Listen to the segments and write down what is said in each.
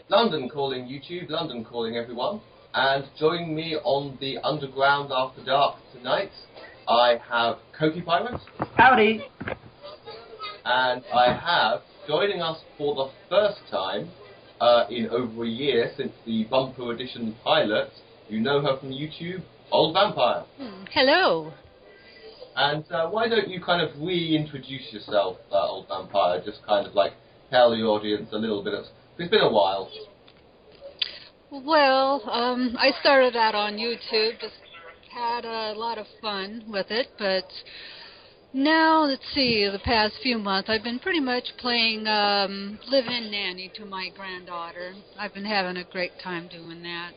London calling YouTube, London calling everyone, and joining me on the Underground After Dark tonight, I have Coquipirate. Howdy. And I have, joining us for the first time in over a year since the Bumper Edition pilot, you know her from YouTube, OldeVampyr. Hello. And why don't you kind of reintroduce yourself, OldeVampyr, just kind of like tell the audience a little bit. It's been a while. Well, I started out on YouTube, just had a lot of fun with it, but now, let's see, the past few months I've been pretty much playing live-in nanny to my granddaughter. I've been having a great time doing that.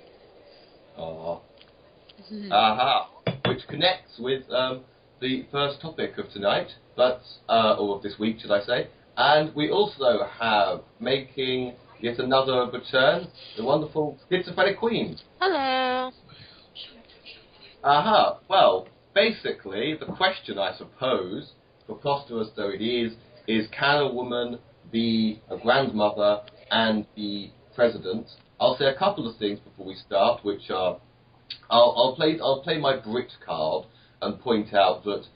Aww. Aha. Which connects with the first topic of tonight, or of this week, should I say. And we also have, making yet another return, the wonderful SchizophrenicQueen. Hello. Aha. Well, basically, the question, I suppose, preposterous though it is can a woman be a grandmother and be president? I'll say a couple of things before we start, which are, I'll play my Brit card and point out that,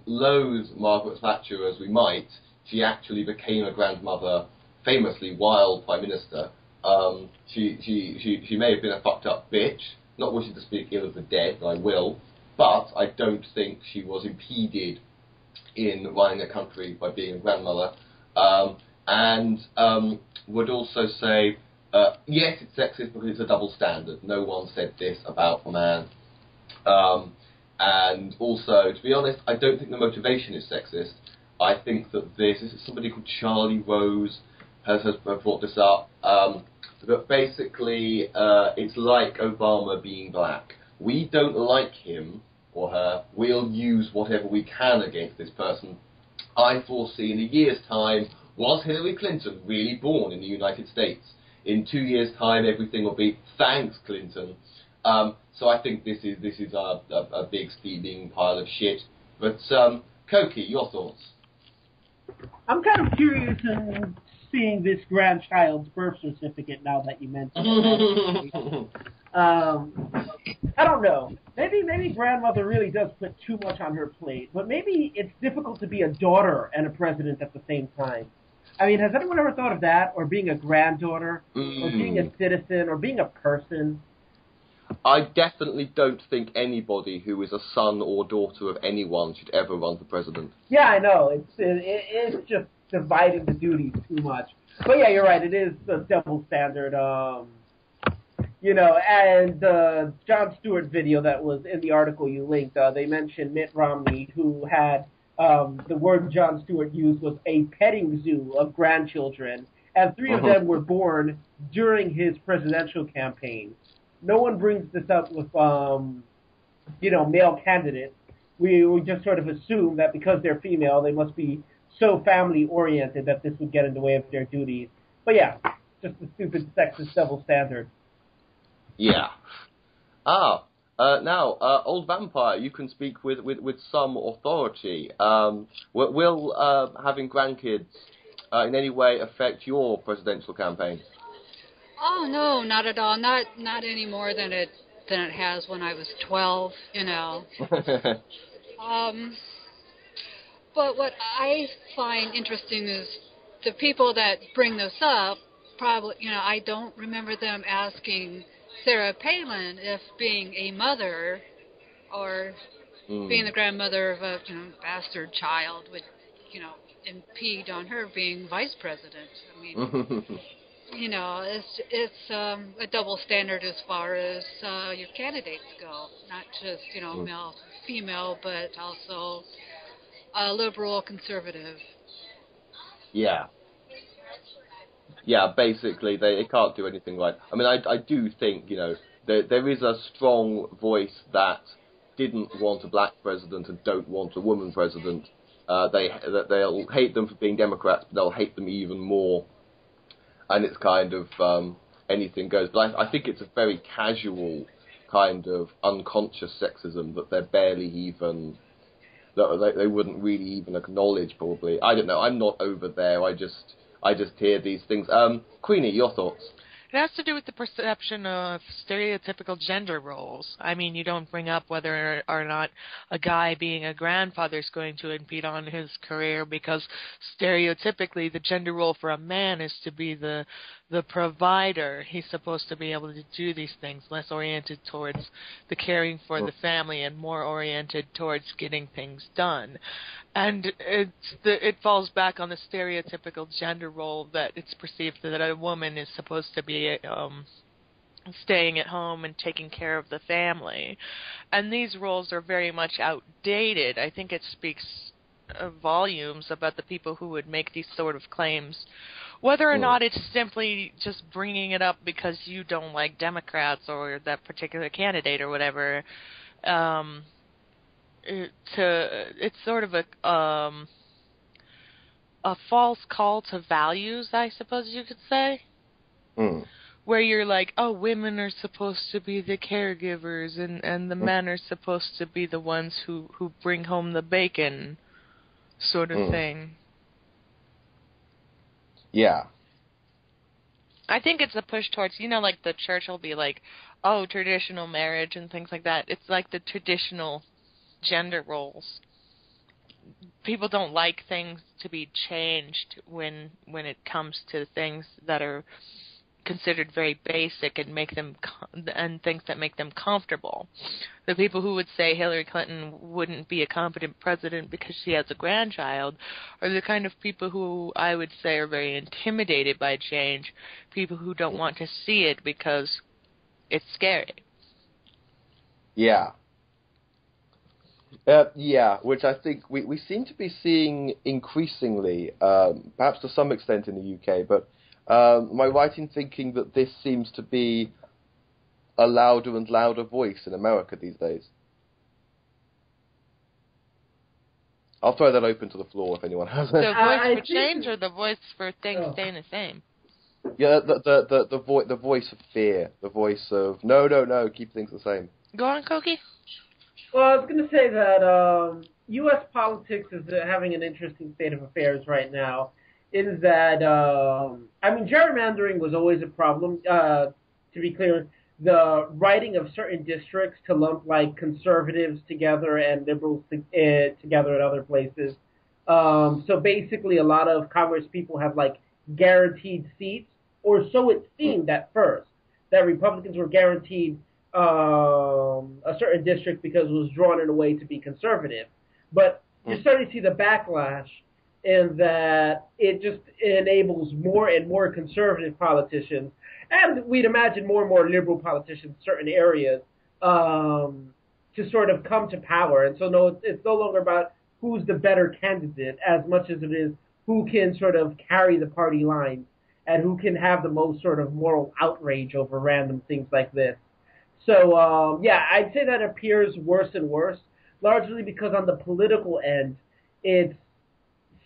loathe Margaret Thatcher as we might, she actually became a grandmother famously while Prime Minister. She may have been a fucked up bitch, not wishing to speak ill of the dead, I will, but I don't think she was impeded in running a country by being a grandmother. Would also say, yes, it's sexist because it's a double standard. No one said this about a man. And also, to be honest, I don't think the motivation is sexist. I think that this is somebody called Charlie Rose has brought this up. But basically, it's like Obama being black. We don't like him or her. We'll use whatever we can against this person. I foresee in a year's time, was Hillary Clinton really born in the United States? In 2 years' time, everything will be thanks, Clinton. So I think this is a big steaming pile of shit. But Cokie, your thoughts? I'm kind of curious in seeing this grandchild's birth certificate now that you mentioned it. I don't know. Maybe grandmother really does put too much on her plate, but maybe it's difficult to be a daughter and a president at the same time. I mean, has anyone ever thought of that, or being a granddaughter, or being a citizen, or being a person? I definitely don't think anybody who is a son or daughter of anyone should ever run for president. Yeah, I know. It's just dividing the duties too much. But yeah, you're right. It is a double standard. And the Jon Stewart video that was in the article you linked, they mentioned Mitt Romney, who had the word Jon Stewart used was a petting zoo of grandchildren, and 3 of them were born during his presidential campaign. No one brings this up with, male candidates. We just sort of assume that because they're female, they must be so family-oriented that this would get in the way of their duties. But yeah, just a stupid sexist double standard. Yeah. Now, OldeVampyr, you can speak with some authority. Will having grandkids in any way affect your presidential campaign? Oh no, not at all. Not any more than it has when I was 12. But what I find interesting is the people that bring this up. Probably, I don't remember them asking Sarah Palin if being a mother or being the grandmother of a bastard child would impede on her being vice president. I mean. It's a double standard as far as your candidates go. Not just, male, female, but also liberal, conservative. Yeah. Yeah, basically, they can't do anything right. I mean, I do think, there is a strong voice that didn't want a black president and don't want a woman president. They'll hate them for being Democrats, but they'll hate them even more. And it's kind of anything goes. But I think it's a very casual kind of unconscious sexism that they're barely even, that they wouldn't really even acknowledge, probably. I don't know. I'm not over there. I just hear these things. Queenie, your thoughts? It has to do with the perception of stereotypical gender roles. I mean, you don't bring up whether or not a guy being a grandfather is going to impede on his career, because stereotypically the gender role for a man is to be the provider. He's supposed to be able to do these things, less oriented towards the caring for the family and more oriented towards getting things done. And it falls back on the stereotypical gender role that it's perceived that a woman is supposed to be staying at home and taking care of the family. And these roles are very much outdated. I think it speaks volumes about the people who would make these sort of claims. Whether or not it's simply just bringing it up because you don't like Democrats or that particular candidate or whatever, it's sort of a false call to values, I suppose you could say. Where you're like, oh, women are supposed to be the caregivers and the men are supposed to be the ones who bring home the bacon, sort of thing. Yeah. I think it's a push towards, like the church will be like, oh, traditional marriage and things like that. It's like the traditional gender roles. People don't like things to be changed when it comes to things that are considered very basic and things that make them comfortable. The people who would say Hillary Clinton wouldn't be a competent president because she has a grandchild are the kind of people who I would say are very intimidated by change, people who don't want to see it because it's scary. Yeah. Which I think we seem to be seeing increasingly, perhaps to some extent in the UK, but am I right in thinking that this seems to be a louder and louder voice in America these days? I'll throw that open to the floor if anyone has it. The voice for change or the voice for things staying the same? Yeah, the voice of fear, the voice of no, keep things the same. Go on, Koki. Well, I was going to say that U.S. politics is having an interesting state of affairs right now. In that, gerrymandering was always a problem. To be clear, the writing of certain districts to lump like conservatives together and liberals together in other places. So basically, a lot of Congress people have like guaranteed seats, or so it seemed at first, that Republicans were guaranteed a certain district because it was drawn in a way to be conservative. But you're starting to see the backlash in that it just enables more and more conservative politicians, and we'd imagine more and more liberal politicians in certain areas, to sort of come to power. And so it's no longer about who's the better candidate as much as it is who can sort of carry the party lines and who can have the most sort of moral outrage over random things like this. So, I'd say that appears worse and worse, largely because on the political end, it's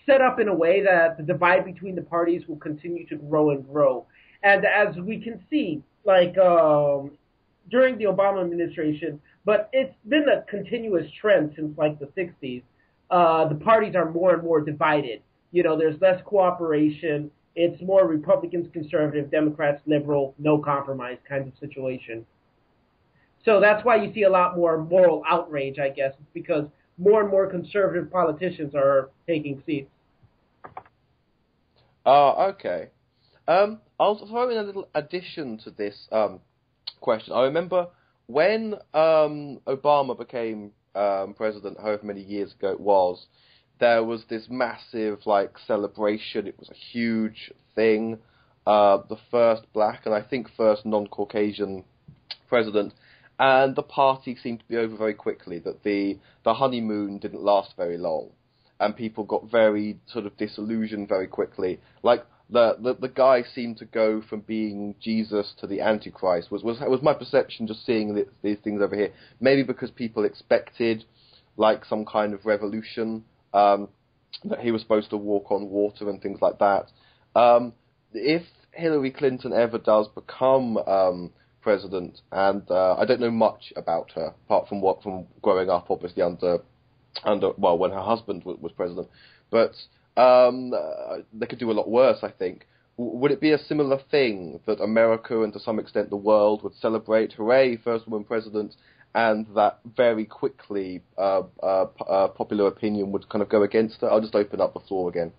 set up in a way that the divide between the parties will continue to grow and grow. And as we can see, like during the Obama administration, but it's been a continuous trend since like the 60s, the parties are more and more divided. There's less cooperation. It's more Republicans, conservative, Democrats, liberal, no compromise kind of situation. So that's why you see a lot more moral outrage, I guess. It's because more and more conservative politicians are taking seats. Okay. I'll throw in a little addition to this question. I remember when Obama became president, however many years ago it was, there was this massive celebration. It was a huge thing. The first black and I think first non-Caucasian president. And the party seemed to be over very quickly, that the honeymoon didn't last very long. And people got very sort of disillusioned very quickly. Like, the guy seemed to go from being Jesus to the Antichrist, was my perception just seeing these things over here. Maybe because people expected, like, some kind of revolution, that he was supposed to walk on water and things like that. If Hillary Clinton ever does become president, and I don't know much about her apart from growing up, obviously under when her husband was president. But they could do a lot worse, I think. Would it be a similar thing that America and to some extent the world would celebrate, hooray, first woman president, and that very quickly popular opinion would kind of go against it? I'll just open up the floor again.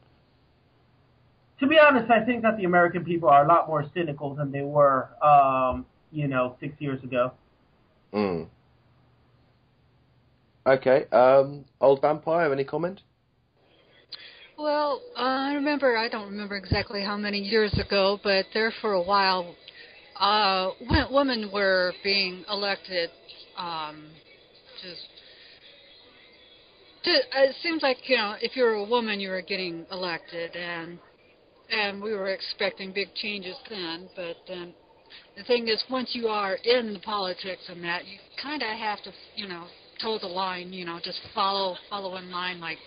To be honest, I think that the American people are a lot more cynical than they were, 6 years ago. Mm. Okay, OldeVampyr, any comment? Well, I don't remember exactly how many years ago, but there for a while, when women were being elected, it seems like, if you were a woman, you were getting elected, and we were expecting big changes then, but then the thing is, once you are in the politics and that, you kind of have to, toe the line, just follow in line, like.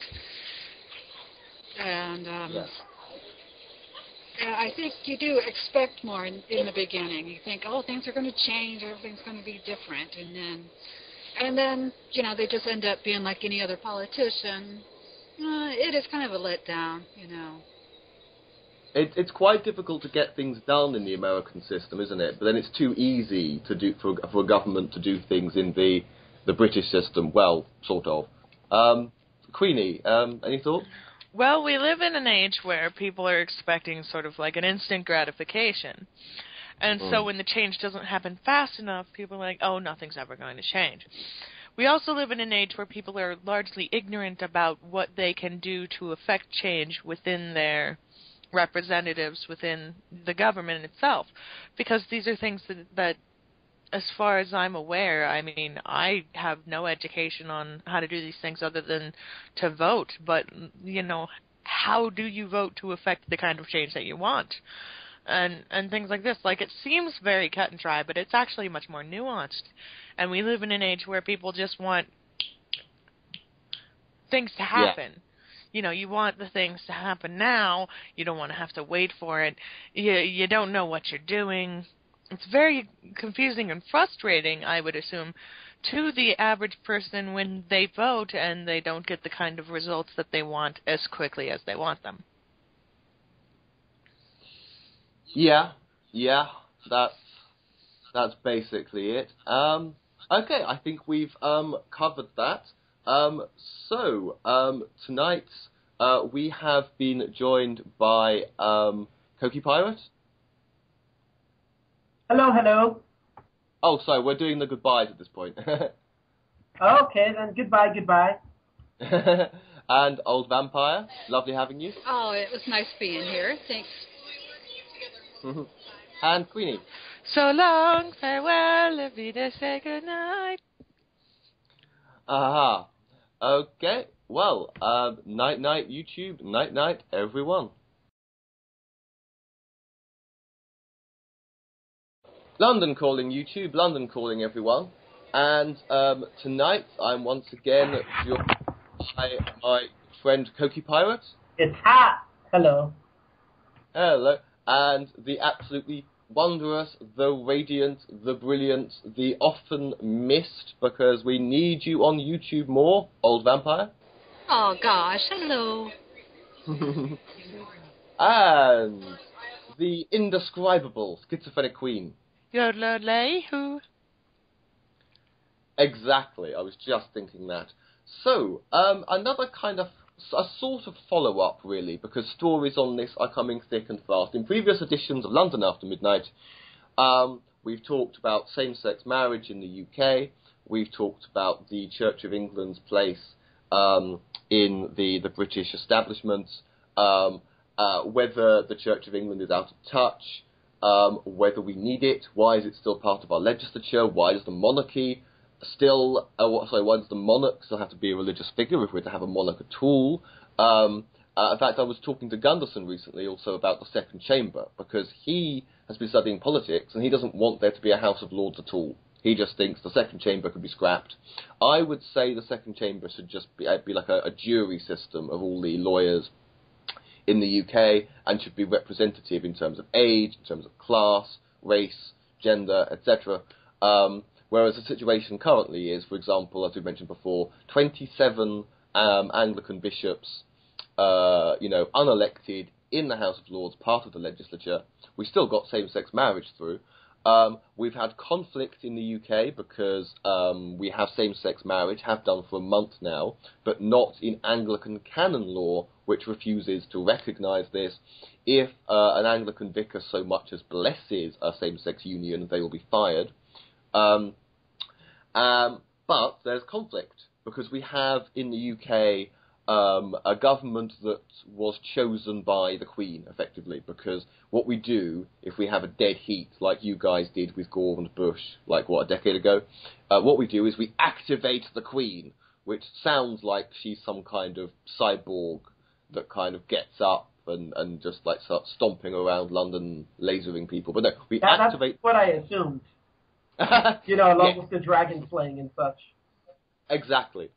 And I think you do expect more in the beginning. You think, oh, things are going to change, everything's going to be different, and then they just end up being like any other politician. It is kind of a letdown, It's quite difficult to get things done in the American system, isn't it? But then it's too easy to do for a government to do things in the British system. Well, sort of. Queenie, any thoughts? Well, we live in an age where people are expecting sort of like an instant gratification. And so when the change doesn't happen fast enough, people are like, oh, nothing's ever going to change. We also live in an age where people are largely ignorant about what they can do to affect change within their representatives, within the government itself. Because these are things that as far as I'm aware, I mean, I have no education on how to do these things other than to vote. But, how do you vote to affect the kind of change that you want? And things like this. Like, it seems very cut and dry, but it's actually much more nuanced. And we live in an age where people just want things to happen. Yeah. You want the things to happen now. You don't want to have to wait for it. You don't know what you're doing. It's very confusing and frustrating, I would assume, to the average person when they vote and they don't get the kind of results that they want as quickly as they want them. Yeah, that's basically it. Okay, I think we've covered that. So tonight we have been joined by Coquipirate. Hello. Oh, sorry, we're doing the goodbyes at this point. Okay, then goodbye. And OldeVampyr, lovely having you. Oh, it was nice being here. Thanks. And Queenie. So long, farewell, Evita, say goodnight. Aha. Okay, well, night-night YouTube, night-night everyone. London calling YouTube, London calling everyone. And tonight I'm once again joined by my friend Coquipirate. It's hot. Hello. And the absolutely wondrous, the radiant, the brilliant, the often missed, because we need you on YouTube more, OldeVampyr. Oh gosh, hello. And the indescribable SchizophrenicQueen. Yodelay-hoo. Exactly, I was just thinking that. So, another kind of, a sort of follow-up, really, because stories on this are coming thick and fast. In previous editions of London After Midnight, we've talked about same-sex marriage in the UK. We've talked about the Church of England's place in the British establishment, whether the Church of England is out of touch, whether we need it, why is it still part of our legislature, why does the monarchy still, why does the monarch still have to be a religious figure if we're to have a monarch at all? In fact, I was talking to Gunderson recently also about the Second Chamber, because he has been studying politics and he doesn't want there to be a House of Lords at all. He just thinks the Second Chamber could be scrapped. I would say the Second Chamber should just be like a jury system of all the lawyers in the UK, and should be representative in terms of age, in terms of class, race, gender, etc. Whereas the situation currently is, for example, as we mentioned before, 27 Anglican bishops unelected in the House of Lords, part of the legislature. We still got same-sex marriage through. We've had conflict in the UK because we have same-sex marriage, have done for a month now, but not in Anglican canon law, which refuses to recognise this. If an Anglican vicar so much as blesses a same-sex union, they will be fired. But there's conflict, because we have in the UK a government that was chosen by the Queen, effectively, because what we do, if we have a dead heat, like you guys did with Gore and Bush, a decade ago, what we do is we activate the Queen, which sounds like she's some kind of cyborg that kind of gets up and just starts stomping around London, lasering people. But no, activate... That's what I assumed. Along with the dragon slaying and such. Exactly.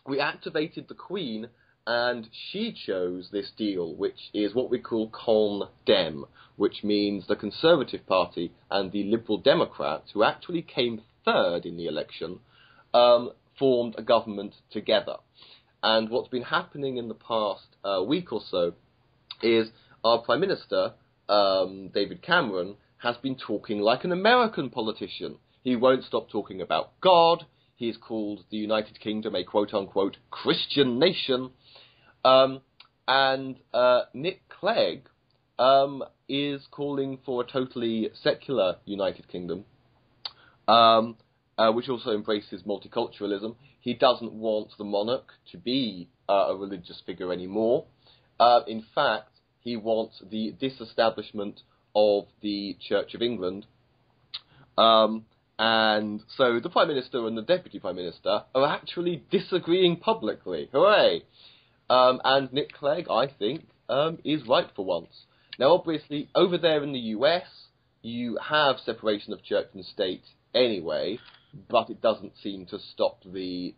We activated the Queen, and she chose this deal, which is what we call Con Dem, which means the Conservative Party and the Liberal Democrats, who actually came third in the election, formed a government together. And what's been happening in the past week or so is our Prime Minister, David Cameron, has been talking like an American politician. He won't stop talking about God. He's called the United Kingdom a quote-unquote Christian nation. And Nick Clegg is calling for a totally secular United Kingdom, which also embraces multiculturalism. He doesn't want the monarch to be a religious figure anymore. In fact, he wants the disestablishment of the Church of England. And so the Prime Minister and the Deputy Prime Minister are actually disagreeing publicly. Hooray! And Nick Clegg, I think, is right for once. Now, obviously, over there in the US, you have separation of church and state anyway, but it doesn't seem to stop the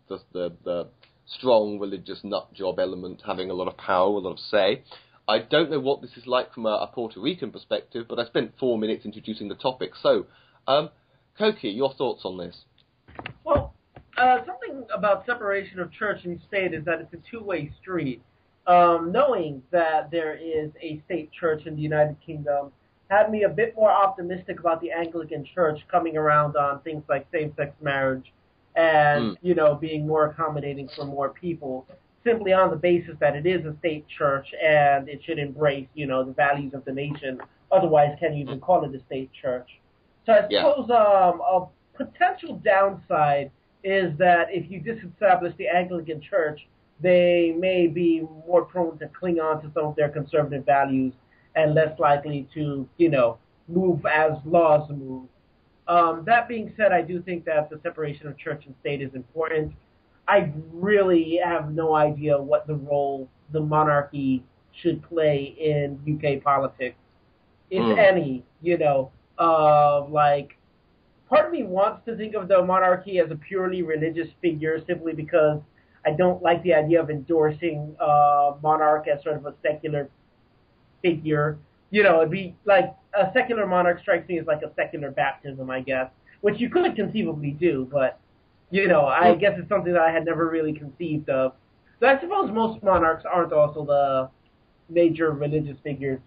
strong religious nutjob element having a lot of power, a lot of say. I don't know what this is like from a Puerto Rican perspective, but I spent 4 minutes introducing the topic. So, Koki, your thoughts on this? Well, something about separation of church and state is that it's a two-way street. Knowing that there is a state church in the United Kingdom had me a bit more optimistic about the Anglican Church coming around on things like same-sex marriage and, being more accommodating for more people, simply on the basis that it is a state church and it should embrace, the values of the nation. Otherwise, can you even call it a state church? So I suppose a potential downside is that if you disestablish the Anglican Church, they may be more prone to cling on to some of their conservative values and less likely to, move as laws move. That being said, I do think that the separation of church and state is important. I really have no idea what the role the monarchy should play in UK politics, if any, part of me wants to think of the monarchy as a purely religious figure simply because I don't like the idea of endorsing monarch as sort of a secular figure. It'd be like a secular monarch strikes me as like a secular baptism, I guess, which you could conceivably do, but, I guess it's something that I had never really conceived of. So I suppose most monarchs aren't also the major religious figures.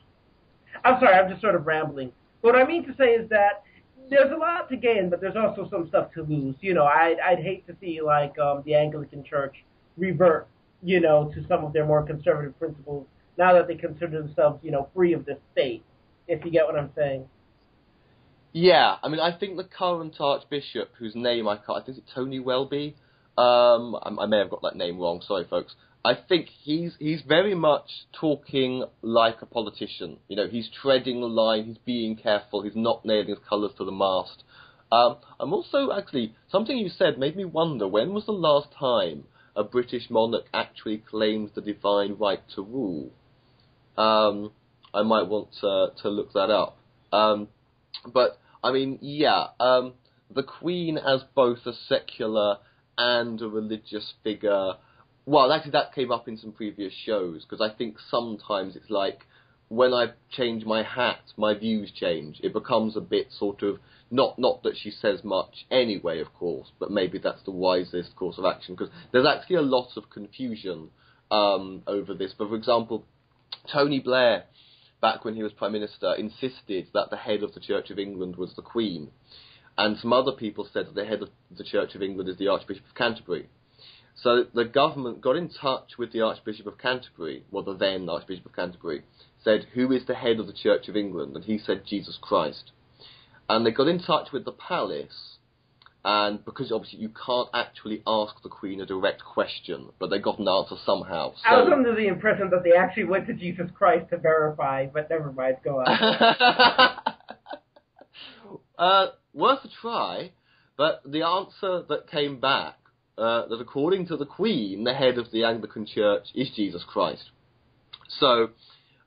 I'm sorry, I'm just sort of rambling. What I mean to say is that there's a lot to gain, but there's also some stuff to lose. I'd hate to see, the Anglican Church revert, to some of their more conservative principles now that they consider themselves, free of the state, if you get what I'm saying. Yeah, I think the current Archbishop, whose name I think it's Tony Welby, I may have got that name wrong, sorry folks, I think he's very much talking like a politician. He's treading the line, he's being careful, he's not nailing his colours to the mast. I'm also, actually, something you said made me wonder, when was the last time a British monarch actually claimed the divine right to rule? I might want to look that up. But, the Queen as both a secular and a religious figure. Well, actually, that came up in some previous shows, because I think sometimes it's like, when I change my hat, my views change. It becomes a bit sort of, not that she says much anyway, of course, but maybe that's the wisest course of action, because there's actually a lot of confusion over this. But for example, Tony Blair, back when he was Prime Minister, insisted that the head of the Church of England was the Queen. And some other people said that the head of the Church of England is the Archbishop of Canterbury. So the government got in touch with the Archbishop of Canterbury, well, the then Archbishop of Canterbury, said, who is the head of the Church of England? And he said, Jesus Christ. And they got in touch with the palace, and because obviously you can't actually ask the Queen a direct question, but they got an answer somehow. So, I was under the impression that they actually went to Jesus Christ to verify, but never mind, go on. Worth a try, but the answer that came back, that according to the Queen, the head of the Anglican Church is Jesus Christ. So,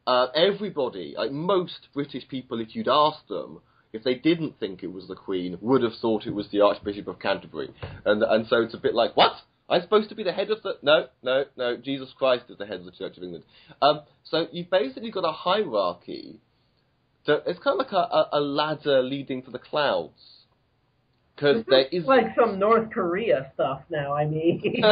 everybody, like most British people, if you'd asked them, if they didn't think it was the Queen, would have thought it was the Archbishop of Canterbury. And so it's a bit like, what? I'm supposed to be the head of the... No, Jesus Christ is the head of the Church of England. So you've basically got a hierarchy. It's kind of like a ladder leading to the clouds. Because there is... like some North Korea stuff now, I mean...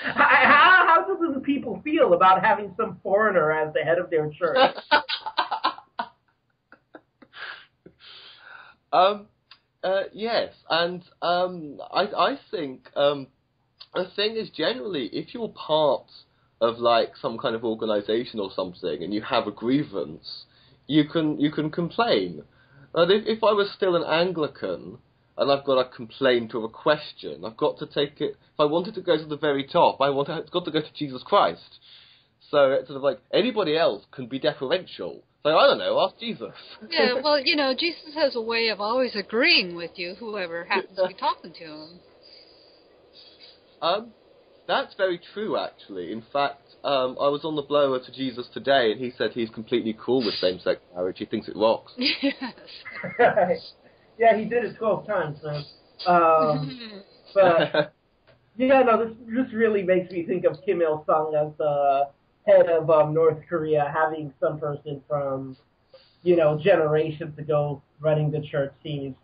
How do the people feel about having some foreigner as the head of their church? Yes, and I think the thing is generally, if you're part of like some kind of organisation or something and you have a grievance, you can complain. And if I was still an Anglican and I've got a complaint or a question, I've got to take it. If I wanted to go to the very top, it's got to go to Jesus Christ. So it's sort of like anybody else can be deferential. So I don't know, ask Jesus. Yeah, well, Jesus has a way of always agreeing with you, whoever happens to be talking to him. That's very true, actually. In fact, I was on the blower to Jesus today, and he said he's completely cool with same-sex marriage. He thinks it rocks. Yes. Yeah, he did it 12 times, man. But, yeah, no, this really makes me think of Kim Il-sung as the head of North Korea, having some person from, generations ago running the church seems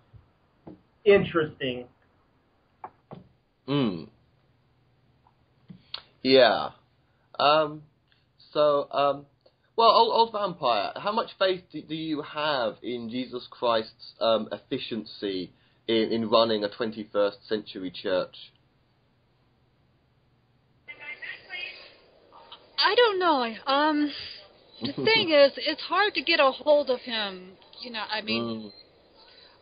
interesting. Yeah. Well, OldeVampyr, how much faith do you have in Jesus Christ's efficiency in running a 21st century church? I don't know. The thing is, it's hard to get a hold of him. I mean,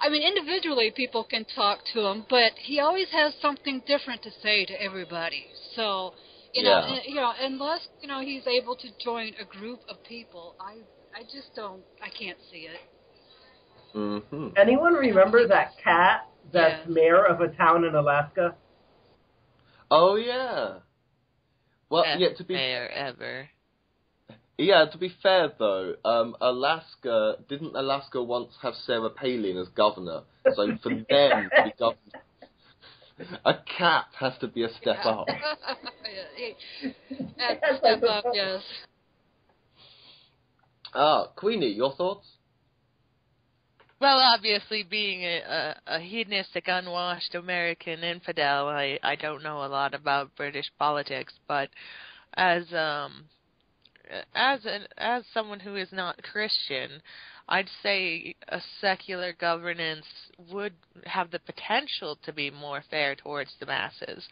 individually people can talk to him, but he always has something different to say to everybody. So, unless he's able to join a group of people, I just don't. I can't see it. Mm-hmm. Anyone remember that cat that's mayor of a town in Alaska? Oh yeah. Well, Best mayor ever. Yeah, to be fair though, didn't Alaska once have Sarah Palin as governor? So for them to be governor, a cat has to be a step up. That's a step up, yes. Queenie, your thoughts? Well, obviously, being a hedonistic, unwashed American infidel, I don't know a lot about British politics, but as someone who is not Christian, I'd say a secular governance would have the potential to be more fair towards the masses,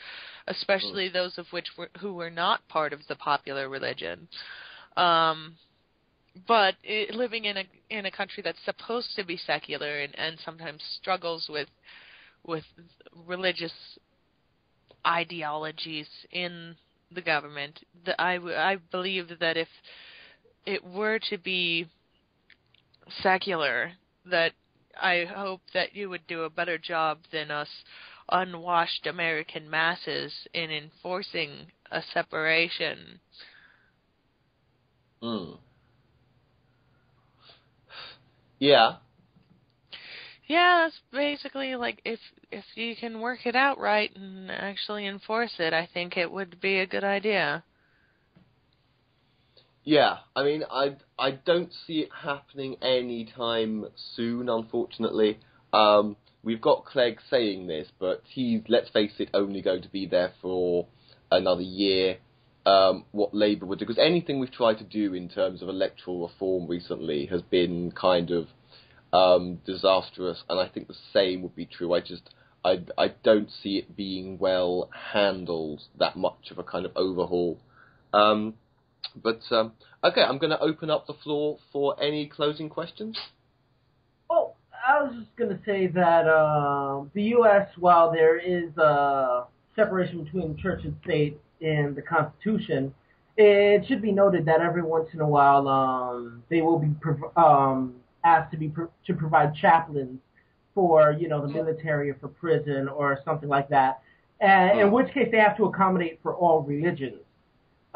especially those of which who were not part of the popular religion. But living in a country that's supposed to be secular and sometimes struggles with religious ideologies in the government, I believe that if it were to be secular, that I hope that you would do a better job than us unwashed American masses in enforcing a separation. Yeah. Yeah, it's basically like if you can work it out right and actually enforce it, I think it would be a good idea. Yeah, I mean, I don't see it happening anytime soon, unfortunately. We've got Clegg saying this, but he's, let's face it, only going to be there for another year, what Labour would do. Because anything we've tried to do in terms of electoral reform recently has been kind of disastrous, and I think the same would be true. I don't see it being well handled, that much of a kind of overhaul. Okay, I'm going to open up the floor for any closing questions. Oh, I was just going to say that the U.S., while there is a separation between church and state in the Constitution, it should be noted that every once in a while they will be asked to provide chaplains for, the military or for prison or something like that, and in which case they have to accommodate for all religions.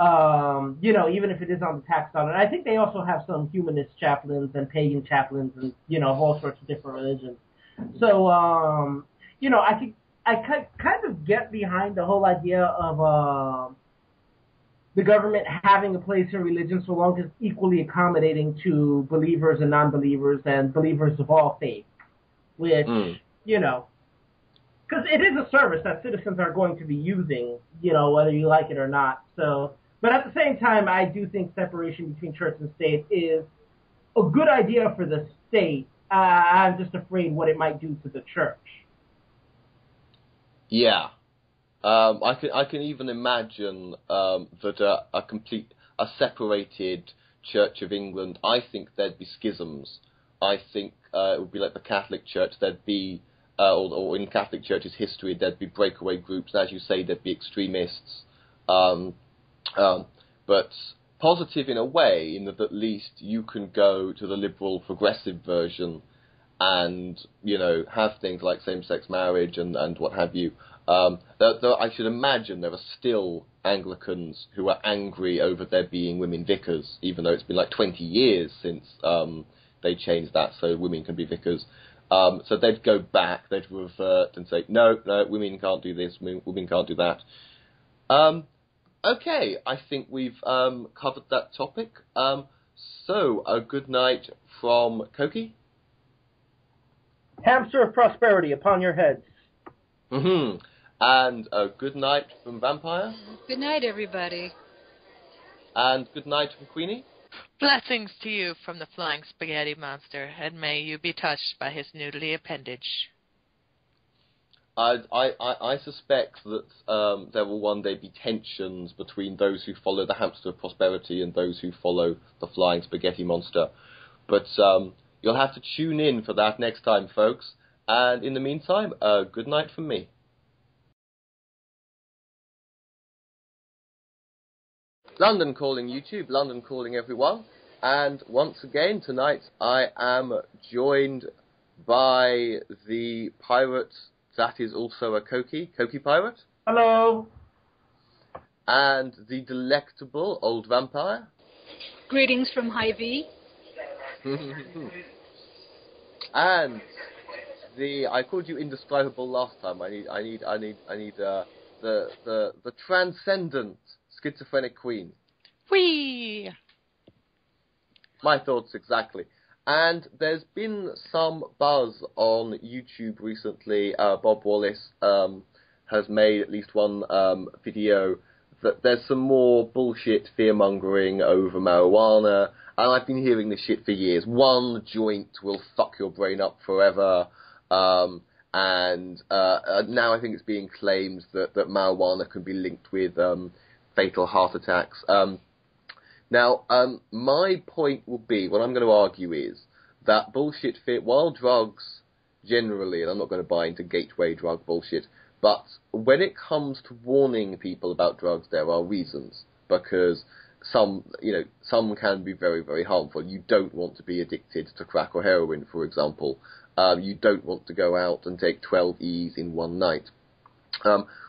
Even if it is on the tax dollar. And I think they also have some humanist chaplains and pagan chaplains and, all sorts of different religions. So, I kind of get behind the whole idea of the government having a place in religion so long as it's equally accommodating to believers and non-believers and believers of all faiths, which, because it is a service that citizens are going to be using, whether you like it or not. So, but at the same time, I do think separation between church and state is a good idea for the state. I'm just afraid what it might do to the church. Yeah. I can even imagine that a separated Church of England, I think there'd be schisms. I think it would be like the Catholic Church. There'd be, or in Catholic Church's history, there'd be breakaway groups. As you say, there'd be extremists. But positive in a way, in that at least you can go to the liberal progressive version and, have things like same-sex marriage and what have you. I should imagine there are still Anglicans who are angry over there being women vicars, even though it's been like 20 years since they changed that so women can be vicars. So they'd go back, they'd revert and say, no, women can't do this, women can't do that. Okay, I think we've covered that topic. So, a good night from Koki. Hamster of prosperity upon your heads. Mm-hmm. And a good night from Vampire. Good night, everybody. And good night from Queenie. Blessings to you from the Flying Spaghetti Monster, and may you be touched by his noodly appendage. I suspect that there will one day be tensions between those who follow the Hamster of Prosperity and those who follow the Flying Spaghetti Monster. But you'll have to tune in for that next time, folks. And in the meantime, good night from me. London calling YouTube, London calling everyone. And once again, tonight I am joined by the pirate that is also a Koki pirate. Hello. And the delectable OldeVampyr. Greetings from Hy-Vee. And I called you indescribable last time. I need the transcendent SchizophrenicQueen. Whee! My thoughts exactly. And there's been some buzz on YouTube recently. Bob Wallace has made at least one video that there's some more bullshit fear-mongering over marijuana. And I've been hearing this shit for years. One joint will fuck your brain up forever. And now I think it's being claimed that marijuana can be linked with fatal heart attacks. Now, my point will be, what I'm going to argue is that bullshit fit, while drugs generally, and I'm not going to buy into gateway drug bullshit, but when it comes to warning people about drugs, there are reasons, because some can be very, very harmful. You don't want to be addicted to crack or heroin, for example. You don't want to go out and take 12 E's in one night.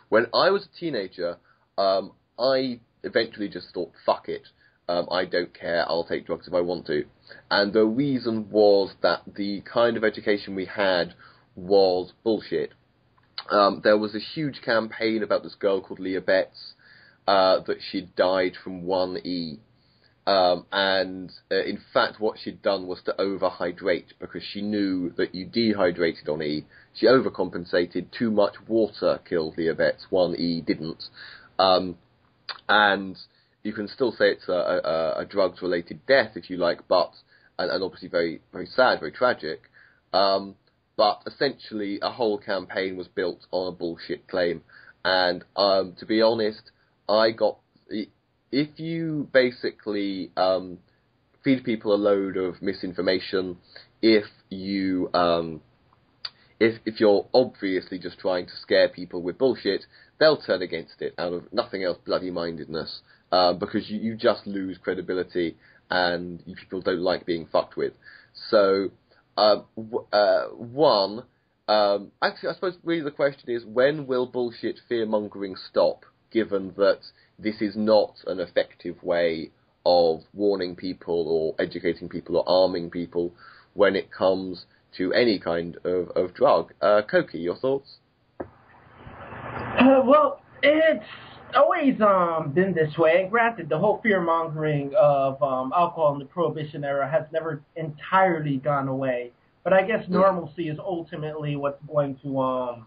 When I was a teenager, I eventually just thought, fuck it. I don't care, I'll take drugs if I want to. And the reason was that the kind of education we had was bullshit. There was a huge campaign about this girl called Leah Betts, that she'd died from 1E. In fact, what she'd done was to overhydrate, because she knew that you dehydrated on E. She overcompensated. Too much water killed Leah Betts, 1E didn't. And you can still say it's a drugs-related death, if you like, but and obviously very, very sad, very tragic. But essentially, a whole campaign was built on a bullshit claim. And to be honest, if you basically feed people a load of misinformation, if you're obviously just trying to scare people with bullshit, they'll turn against it out of nothing else, bloody mindedness, because you just lose credibility and people don't like being fucked with. So, actually, I suppose really the question is, when will bullshit fear-mongering stop, given that this is not an effective way of warning people or educating people or arming people when it comes to any kind of drug? Koki, your thoughts? Well, it's always been this way. And granted, the whole fear-mongering of alcohol in the Prohibition era has never entirely gone away. But I guess normalcy is ultimately what's going to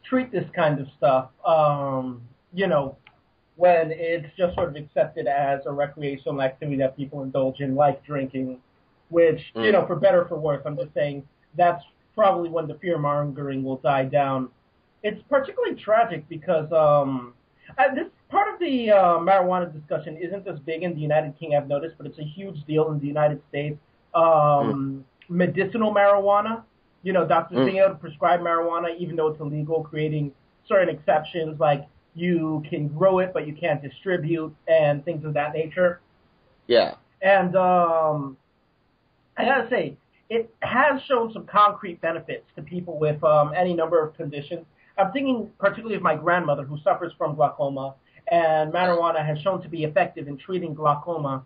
treat this kind of stuff, when it's just sort of accepted as a recreational activity that people indulge in, like drinking, which, for better or for worse, I'm just saying that's probably when the fear-mongering will die down. It's particularly tragic because this part of the marijuana discussion isn't as big in the United Kingdom, I've noticed, but it's a huge deal in the United States. Medicinal marijuana, doctors being able to prescribe marijuana even though it's illegal, creating certain exceptions like you can grow it but you can't distribute and things of that nature. Yeah. And I gotta say, it has shown some concrete benefits to people with any number of conditions. I'm thinking particularly of my grandmother who suffers from glaucoma, and marijuana has shown to be effective in treating glaucoma.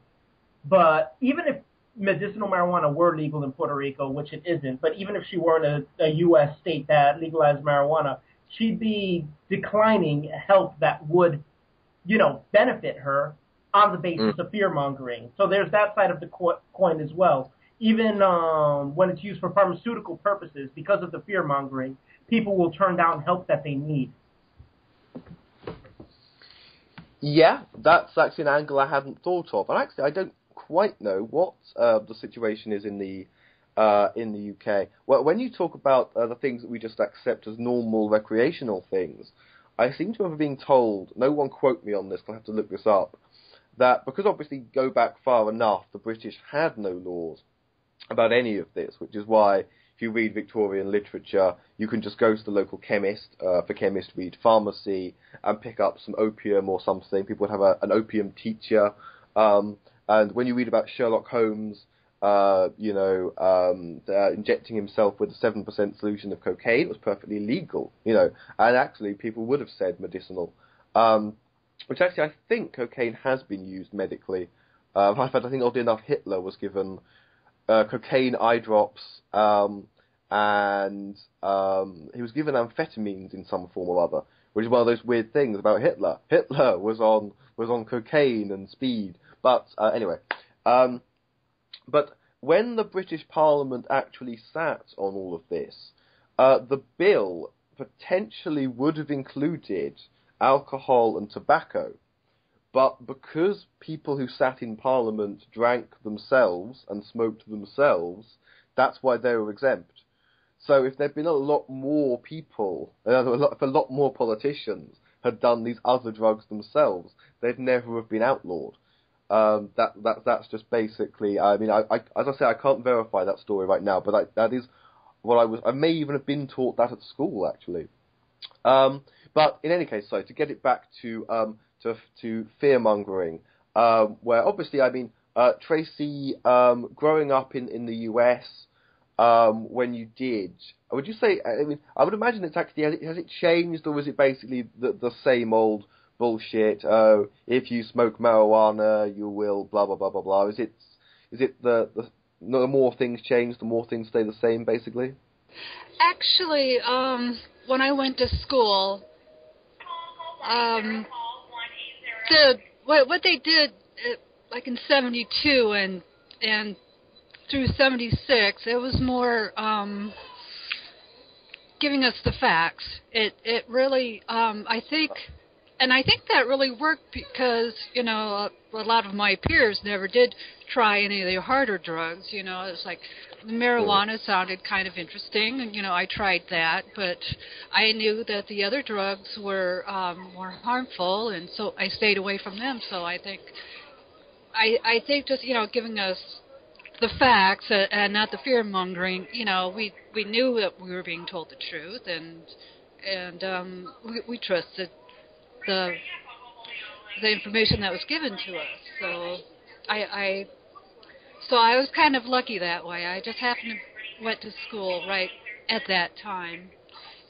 But even if medicinal marijuana were legal in Puerto Rico, which it isn't, but even if she were in a U.S. state that legalized marijuana, she'd be declining help that would, benefit her on the basis of fear-mongering. So there's that side of the coin as well. Even when it's used for pharmaceutical purposes, because of the fear-mongering, people will turn down help that they need. Yeah, that's actually an angle I hadn't thought of. And actually, I don't quite know what the situation is in the UK. Well, when you talk about the things that we just accept as normal recreational things, I seem to have been told, no one quote me on this, I'll have to look this up, that because obviously go back far enough, the British had no laws about any of this, which is why if you read Victorian literature, you can just go to the local chemist, for chemist read pharmacy, and pick up some opium or something. People would have an opium teacher. And when you read about Sherlock Holmes, injecting himself with a 7% solution of cocaine, it was perfectly legal, and actually people would have said medicinal, which actually I think cocaine has been used medically. In fact, I think oddly enough Hitler was given cocaine eye drops, and he was given amphetamines in some form or other, which is one of those weird things about Hitler. Hitler was on cocaine and speed. But anyway, but when the British Parliament actually sat on all of this, the bill potentially would have included alcohol and tobacco, but because people who sat in Parliament drank themselves and smoked themselves, that's why they were exempt. So if there'd been a lot more people, if a lot more politicians had done these other drugs themselves, they'd never have been outlawed. That's just basically. I mean, I as I say, I can't verify that story right now, but that is what I may even have been taught that at school actually. But in any case, so to get it back to fear mongering, where obviously, I mean, Tracy, growing up in the US, when you did, would you say? I mean, I would imagine it's actually has it changed, or is it basically the same old bullshit? Oh, if you smoke marijuana, you will blah blah blah blah blah. Is it the more things change, the more things stay the same, basically? Actually, when I went to school, what they did, like in '72 and through '76, it was more giving us the facts. It really, I think And I think that really worked because, you know, a lot of my peers never did try any of the harder drugs. You know, it's like marijuana sounded kind of interesting, and, you know, I tried that, but I knew that the other drugs were more harmful, and so I stayed away from them. So I think just, you know, giving us the facts and not the fear-mongering, you know, we knew that we were being told the truth, and we trusted the information that was given to us. So I was kind of lucky that way. I just happened to went to school right at that time.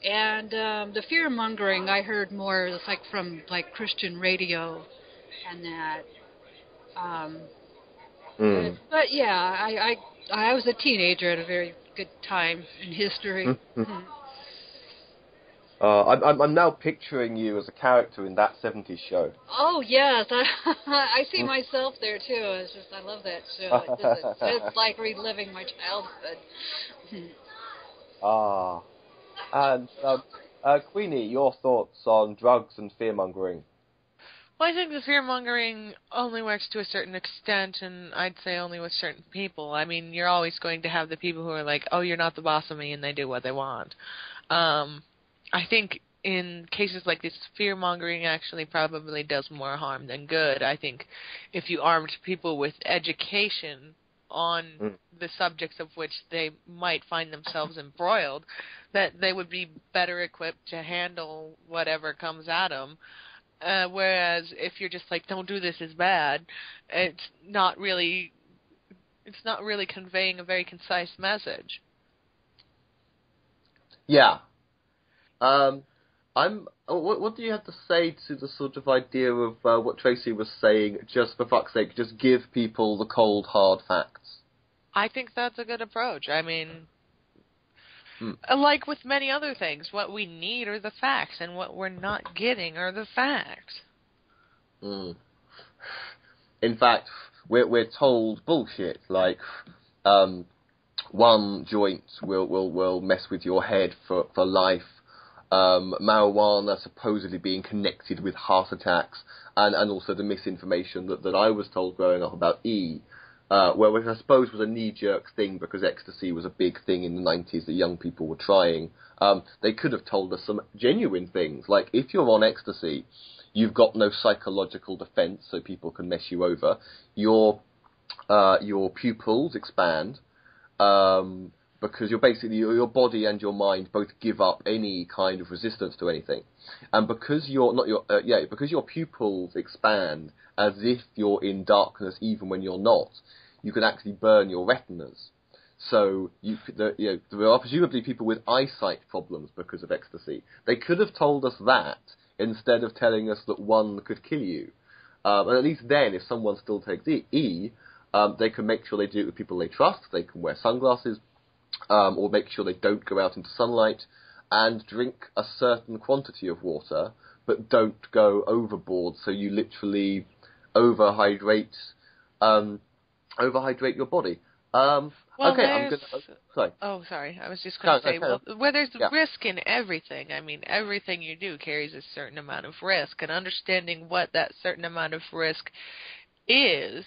And the fear mongering I heard more it's like from like Christian radio and that. But yeah, I was a teenager at a very good time in history. I'm now picturing you as a character in that 70s show. Oh, yes. I see myself there, too. It's just, I love that show. It's like reliving my childhood. And, Queenie, your thoughts on drugs and fear-mongering? Well, I think the fear-mongering only works to a certain extent, and I'd say only with certain people. I mean, you're always going to have the people who are like, oh, you're not the boss of me, and they do what they want. I think in cases like this, fear-mongering actually probably does more harm than good. I think if you armed people with education on the subjects of which they might find themselves embroiled, that they would be better equipped to handle whatever comes at them. Whereas if you're just like, don't do this, is bad, it's not really conveying a very concise message. Yeah. What do you have to say to the sort of idea of what Tracy was saying, just for fuck's sake, just give people the cold, hard facts? I think that's a good approach. I mean, like with many other things, what we need are the facts, and what we're not getting are the facts. In fact, we're told bullshit, like, one joint will mess with your head for life. Marijuana supposedly being connected with heart attacks, and also the misinformation that I was told growing up about which I suppose was a knee-jerk thing because ecstasy was a big thing in the 90s that young people were trying. They could have told us some genuine things, like if you're on ecstasy, you've got no psychological defense, so people can mess you over. Your pupils expand, because your body and your mind both give up any kind of resistance to anything, and because your pupils expand as if you're in darkness even when you're not, you can actually burn your retinas. So there are presumably people with eyesight problems because of ecstasy. They could have told us that instead of telling us that one could kill you. And at least then, if someone still takes they can make sure they do it with people they trust. They can wear sunglasses. Or make sure they don't go out into sunlight, and drink a certain quantity of water, but don't go overboard, so you literally overhydrate your body. Sorry. Oh, sorry. I was just going to say, where there's risk in everything. I mean, everything you do carries a certain amount of risk, and understanding what that certain amount of risk is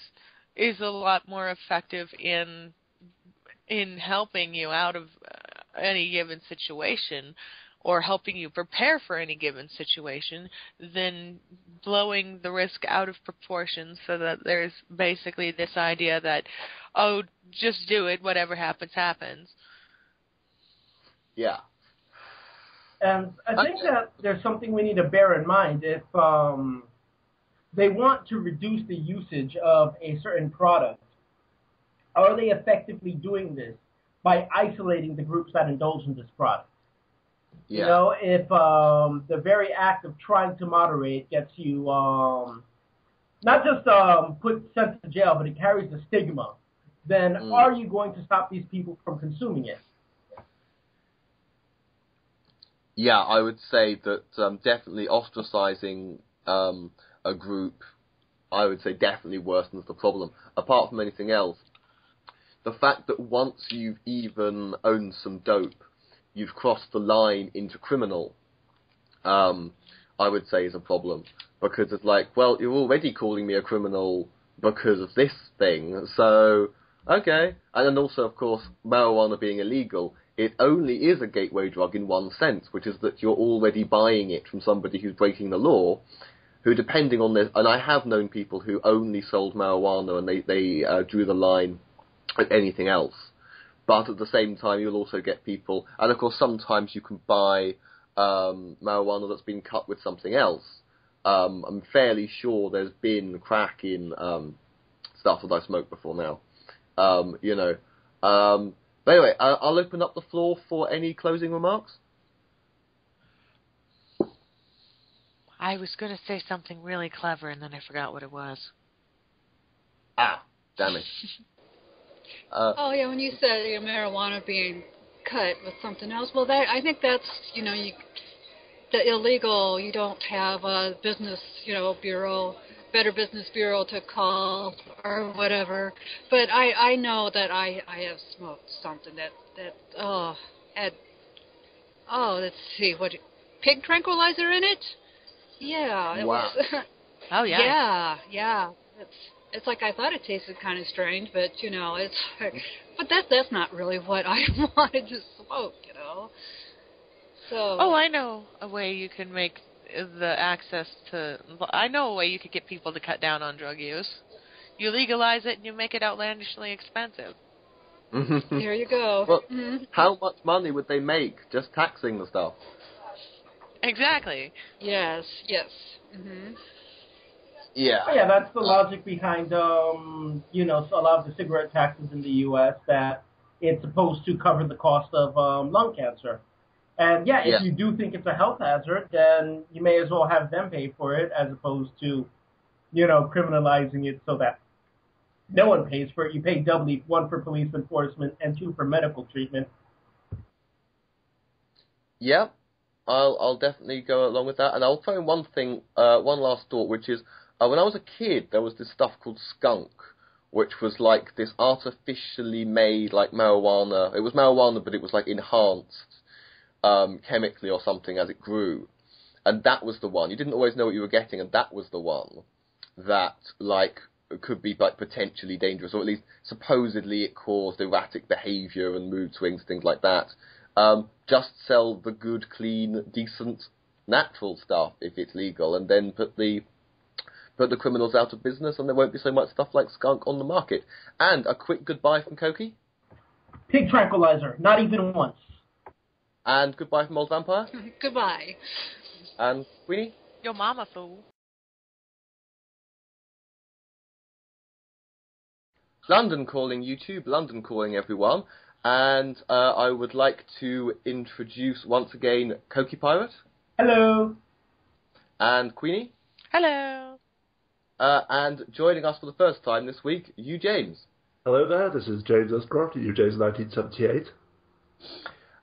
a lot more effective in helping you out of any given situation, or helping you prepare for any given situation, than blowing the risk out of proportion, so that there's basically this idea that, oh, just do it, whatever happens, happens. Yeah. And I think that there's something we need to bear in mind. If they want to reduce the usage of a certain product, are they effectively doing this by isolating the groups that indulge in this product? Yeah. You know, if the very act of trying to moderate gets you not just sent to jail, but it carries a stigma, then are you going to stop these people from consuming it? Yeah, I would say that definitely ostracizing a group, I would say definitely worsens the problem. Apart from anything else, the fact that once you've even owned some dope, you've crossed the line into criminal. I would say is a problem. Because it's like, well, you're already calling me a criminal because of this thing, so, okay. And then also, of course, marijuana being illegal, it only is a gateway drug in one sense, which is that you're already buying it from somebody who's breaking the law, who, depending on this, and I have known people who only sold marijuana and they drew the line at anything else. But at the same time, you'll also get people, and of course sometimes you can buy marijuana that's been cut with something else. I'm fairly sure there's been crack in stuff that I smoked before now. But anyway, I'll open up the floor for any closing remarks. I was going to say something really clever, and then I forgot what it was. Ah, damn it. When you said marijuana being cut with something else, well, I think that's, the illegal, you don't have a business, bureau, Better Business Bureau to call or whatever. But I know that I have smoked something that had, let's see, pig tranquilizer in it? Yeah. It wow. was. Oh, yeah. Yeah. It's like I thought it tasted kind of strange, but, but that's not really what I wanted to smoke, So. Oh, I know a way you can make I know a way you could get people to cut down on drug use. You legalize it and you make it outlandishly expensive. There you go. Well, how much money would they make just taxing the stuff? Exactly. Yes. Mm-hmm. Yeah. Yeah, that's the logic behind, so a lot of the cigarette taxes in the U.S., that it's supposed to cover the cost of lung cancer. And, if you do think it's a health hazard, then you may as well have them pay for it as opposed to, criminalizing it so that no one pays for it. You pay doubly, 1 for police enforcement and 2 for medical treatment. Yeah, I'll definitely go along with that. And I'll throw in one thing, one last thought, which is, when I was a kid, there was this stuff called skunk, which was like this artificially made, like, marijuana. It was marijuana, but it was, like, enhanced chemically or something as it grew. And that was the one. You didn't always know what you were getting, and that was the one that, like, could be, like, potentially dangerous, or at least supposedly it caused erratic behavior and mood swings, things like that. Just sell the good, clean, decent, natural stuff if it's legal, and then put the criminals out of business, and there won't be so much stuff like skunk on the market. And a quick goodbye from Cokie. Pig tranquilizer, not even once. And goodbye from OldeVampyr. Goodbye. And Queenie. Your mama, fool. London calling YouTube, London calling everyone. And I would like to introduce once again Coquipirate. Hello. And Queenie. Hello. And joining us for the first time this week, Ujames. Hello there, this is James Escroft, Ujames 1978.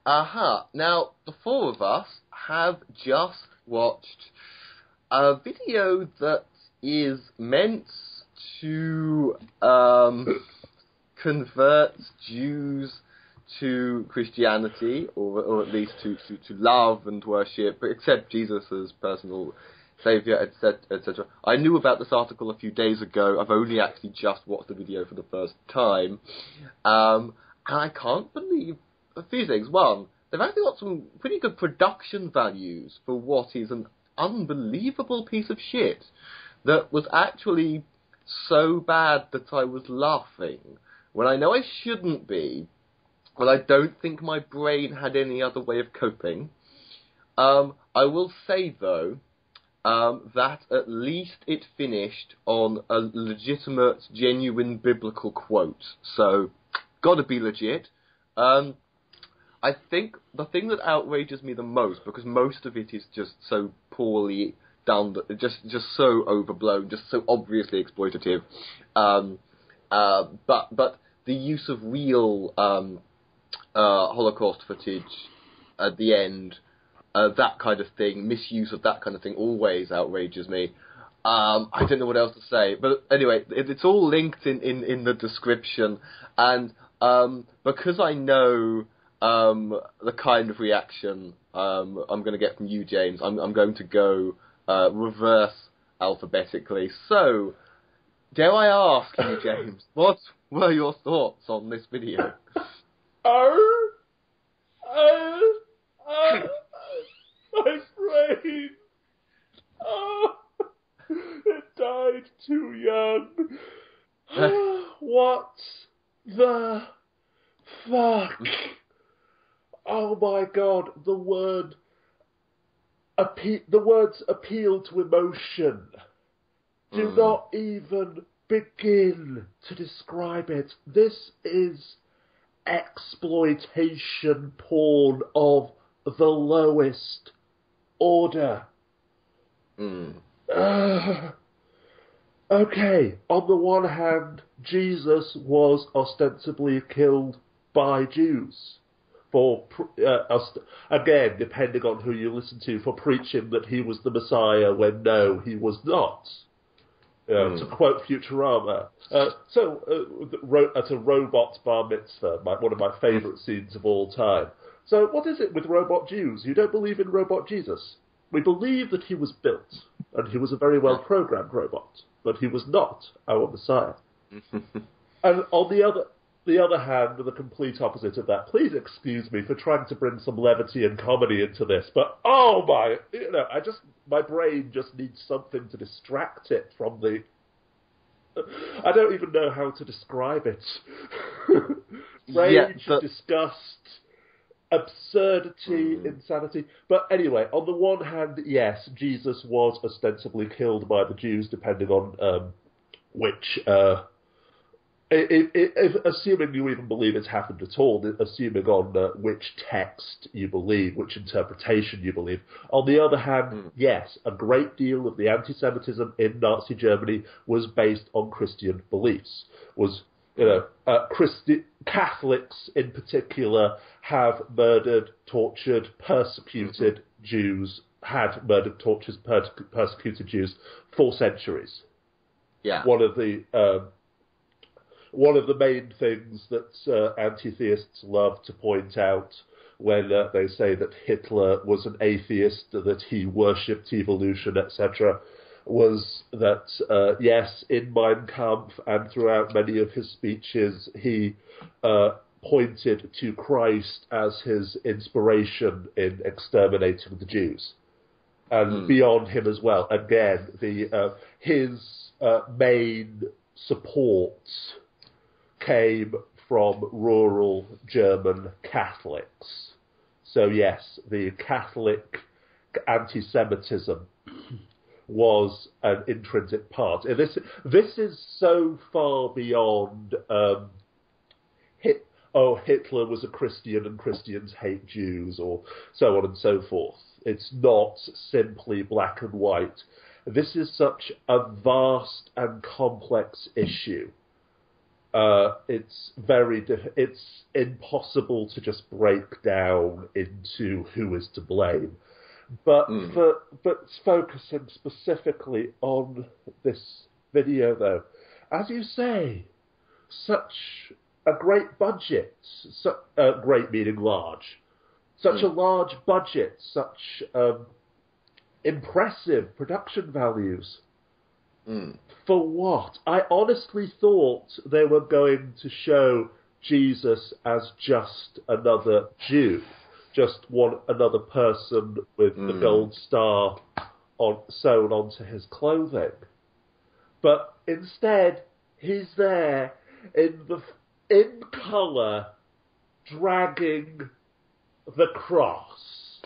Now, the four of us have just watched a video that is meant to convert Jews to Christianity, or at least to love and worship, but accept Jesus as personal Saviour, etc. I knew about this article a few days ago. I've only actually just watched the video for the first time. And I can't believe a few things. One, they've actually got some pretty good production values for what is an unbelievable piece of shit that was actually so bad that I was laughing, when I know I shouldn't be, but I don't think my brain had any other way of coping. I will say, though, that at least it finished on a legitimate, genuine biblical quote. So, gotta be legit. I think the thing that outrages me the most, because most of it is just so poorly done, just so overblown, just so obviously exploitative, but the use of real Holocaust footage at the end, that kind of thing, misuse of that kind of thing, always outrages me. I don't know what else to say, but anyway, it's all linked in the description, and because I know the kind of reaction I'm going to get from you, James. I'm going to go reverse alphabetically. So, dare I ask you, James, what were your thoughts on this video? My brain. Oh, it died too young. What the fuck? Oh my god, the words appeal to emotion. Do not even begin to describe it. This is exploitation porn of the lowest order. Okay, on the one hand, Jesus was ostensibly killed by Jews for, again, depending on who you listen to, for preaching that he was the Messiah when no, he was not. To quote Futurama. At a robot bar mitzvah, one of my favourite scenes of all time. So what is it with robot Jews? You don't believe in robot Jesus? We believe that he was built, and he was a very well-programmed robot, but he was not our Messiah. And on the other hand, the complete opposite of that. Please excuse me for trying to bring some levity and comedy into this, but my brain just needs something to distract it from the... I don't even know how to describe it. Rage, disgust, absurdity, insanity. But anyway, on the one hand, yes, Jesus was ostensibly killed by the Jews, depending on which... assuming you even believe it's happened at all, assuming on which text you believe, which interpretation you believe. On the other hand, yes, a great deal of the anti-Semitism in Nazi Germany was based on Christian beliefs. Catholics in particular have murdered, tortured, persecuted Jews, had murdered, tortured, persecuted Jews for centuries. Yeah. One of the main things that anti-theists love to point out when they say that Hitler was an atheist, that he worshipped evolution, etc., was that, yes, in Mein Kampf and throughout many of his speeches, he pointed to Christ as his inspiration in exterminating the Jews. And beyond him as well. Again, his main support came from rural German Catholics. So yes, the Catholic anti-Semitism was an intrinsic part. And this is so far beyond Hitler was a Christian and Christians hate Jews, or so on and so forth. It's not simply black and white. This is such a vast and complex issue. It's impossible to just break down into who is to blame. But focusing specifically on this video, though, as you say, such a great budget, great meaning large, such a large budget, such impressive production values. For what? I honestly thought they were going to show Jesus as just another Jew, just another person with the gold star sewn onto his clothing. But instead, he's there in colour, dragging the cross,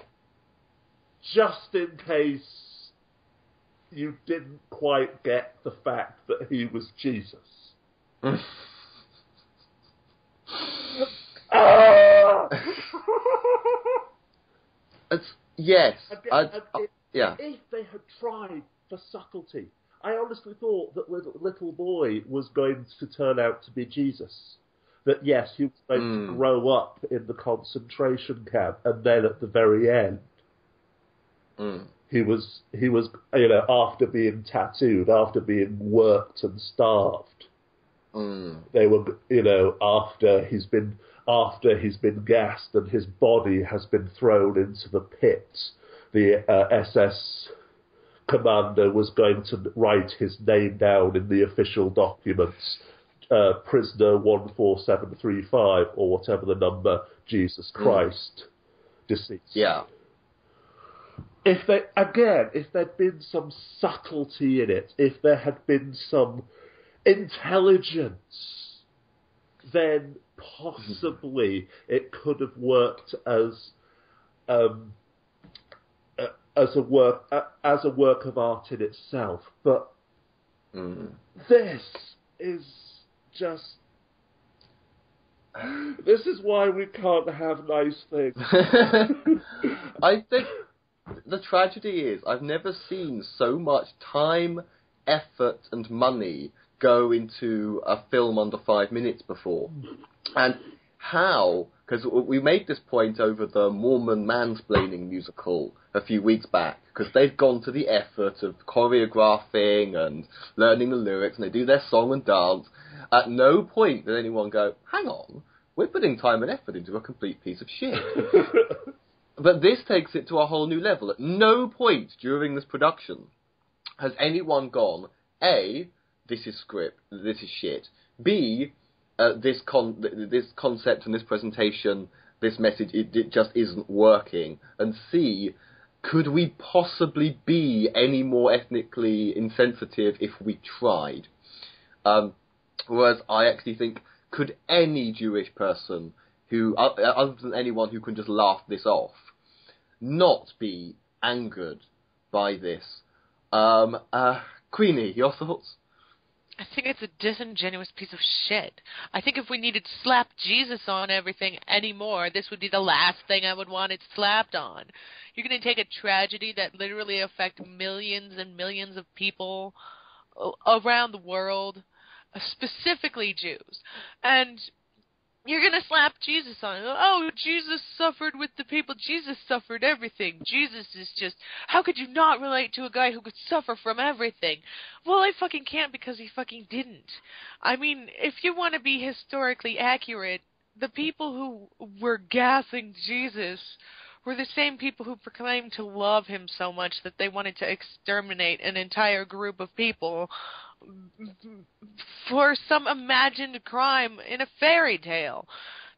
just in case you didn't quite get the fact that he was Jesus. Yes. If they had tried for subtlety, I honestly thought that little boy was going to turn out to be Jesus. That yes, he was going to grow up in the concentration camp, and then at the very end, he was, after being tattooed, after being worked and starved, They were, after he's been gassed and his body has been thrown into the pit, the SS commander was going to write his name down in the official documents, prisoner 14735 or whatever the number, Jesus Christ, deceased. Yeah. If there'd been some subtlety in it, if there had been some intelligence, then possibly it could have worked as a work of art in itself. But this is just. This is why we can't have nice things. I think the tragedy is I've never seen so much time, effort, and money go into a film under 5 minutes before. And how, because we made this point over the Mormon mansplaining musical a few weeks back, because they've gone to the effort of choreographing and learning the lyrics, and they do their song and dance. At no point did anyone go, hang on, we're putting time and effort into a complete piece of shit. But this takes it to a whole new level. At no point during this production has anyone gone, A, this is script, this is shit. B, this concept and this presentation, this message, it just isn't working. And C, could we possibly be any more ethnically insensitive if we tried? Whereas I actually think, could any Jewish person who, other than anyone who can just laugh this off, not be angered by this? Queenie, your thoughts? I think it's a disingenuous piece of shit. I think if we needed to slap Jesus on everything anymore, this would be the last thing I would want it slapped on. You're going to take a tragedy that literally affects millions and millions of people around the world, specifically Jews, and you're going to slap Jesus on it. Oh, Jesus suffered with the people. Jesus suffered everything. Jesus is just... How could you not relate to a guy who could suffer from everything? Well, I fucking can't because he fucking didn't. I mean, if you want to be historically accurate, the people who were gassing Jesus were the same people who proclaimed to love him so much that they wanted to exterminate an entire group of people for some imagined crime in a fairy tale.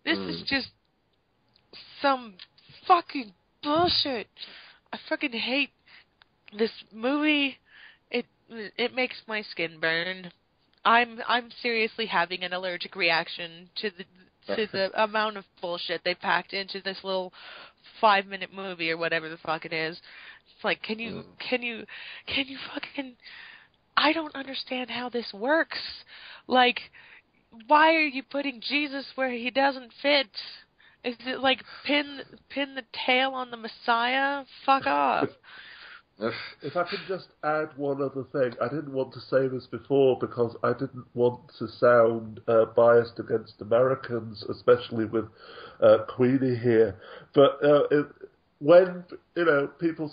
This is just some fucking bullshit. I fucking hate this movie. It makes my skin burn. I'm seriously having an allergic reaction to the amount of bullshit they packed into this little 5-minute movie or whatever the fuck it is. It's like, can you fucking... I don't understand how this works. Like, why are you putting Jesus where he doesn't fit? Is it like pin the tail on the Messiah? Fuck off. If I could just add one other thing. I didn't want to say this before because I didn't want to sound biased against Americans, especially with Queenie here. But when, people...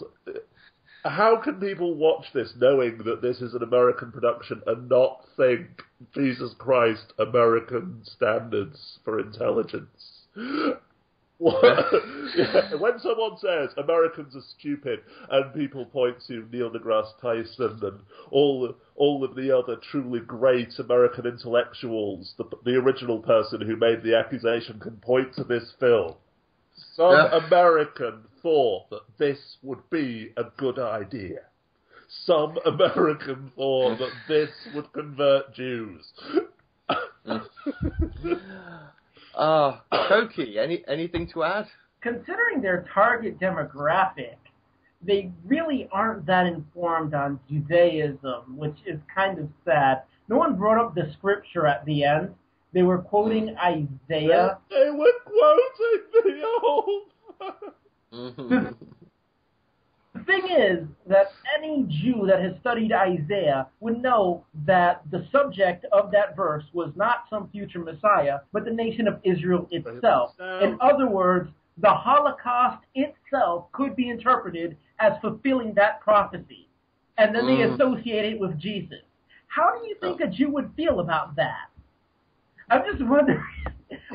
How can people watch this knowing that this is an American production and not think, Jesus Christ, American standards for intelligence? When someone says Americans are stupid and people point to Neil deGrasse Tyson and all of the other truly great American intellectuals, the original person who made the accusation can point to this film. Some American thought that this would be a good idea. Some American thought that this would convert Jews. Koki, anything to add? Considering their target demographic, they really aren't that informed on Judaism, which is kind of sad. No one brought up the scripture at the end. They were quoting Isaiah. They were quoting the old... The thing is that any Jew that has studied Isaiah would know that the subject of that verse was not some future Messiah, but the nation of Israel itself. In other words, the Holocaust itself could be interpreted as fulfilling that prophecy. And then they associate it with Jesus. How do you think a Jew would feel about that? I'm just wondering,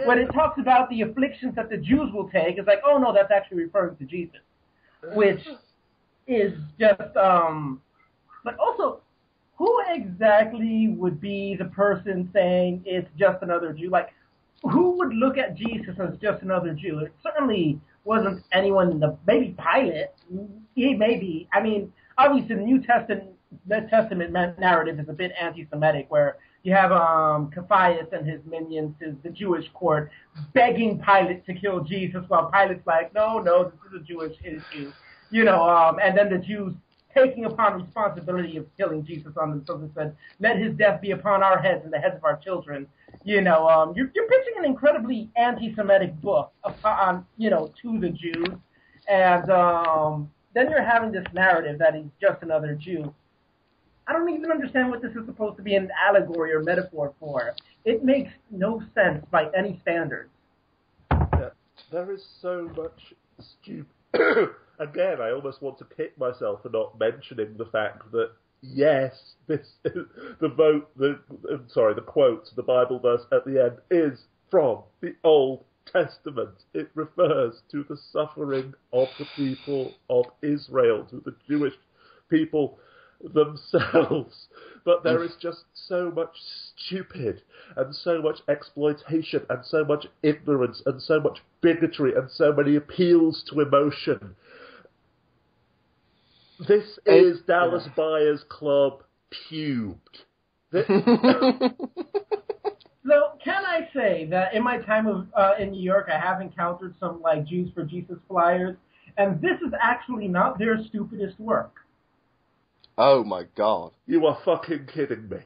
when it talks about the afflictions that the Jews will take, it's like, oh no, that's actually referring to Jesus. Which is just, but also, who exactly would be the person saying it's just another Jew? Like, who would look at Jesus as just another Jew? It certainly wasn't anyone in maybe Pilate. He maybe, I mean, obviously the New Testament narrative is a bit anti-Semitic, where you have Caiaphas and his minions, the Jewish court, begging Pilate to kill Jesus, while Pilate's like, no, this is a Jewish issue. And then the Jews taking upon responsibility of killing Jesus on themselves and said, let his death be upon our heads and the heads of our children. You're pitching an incredibly anti-Semitic book upon, to the Jews. And then you're having this narrative that he's just another Jew. I don't even understand what this is supposed to be an allegory or metaphor for. It makes no sense by any standards. Yeah, there is so much stupid. Again, I almost want to kick myself for not mentioning the fact that yes, the quote, the Bible verse at the end is from the Old Testament. It refers to the suffering of the people of Israel, to the Jewish people themselves. But there is just so much stupid and so much exploitation and so much ignorance and so much bigotry and so many appeals to emotion. This is Dallas Buyers Club pubed. So can I say that in my time in New York, I have encountered some Jews for Jesus flyers, and this is actually not their stupidest work. Oh my God! You are fucking kidding me.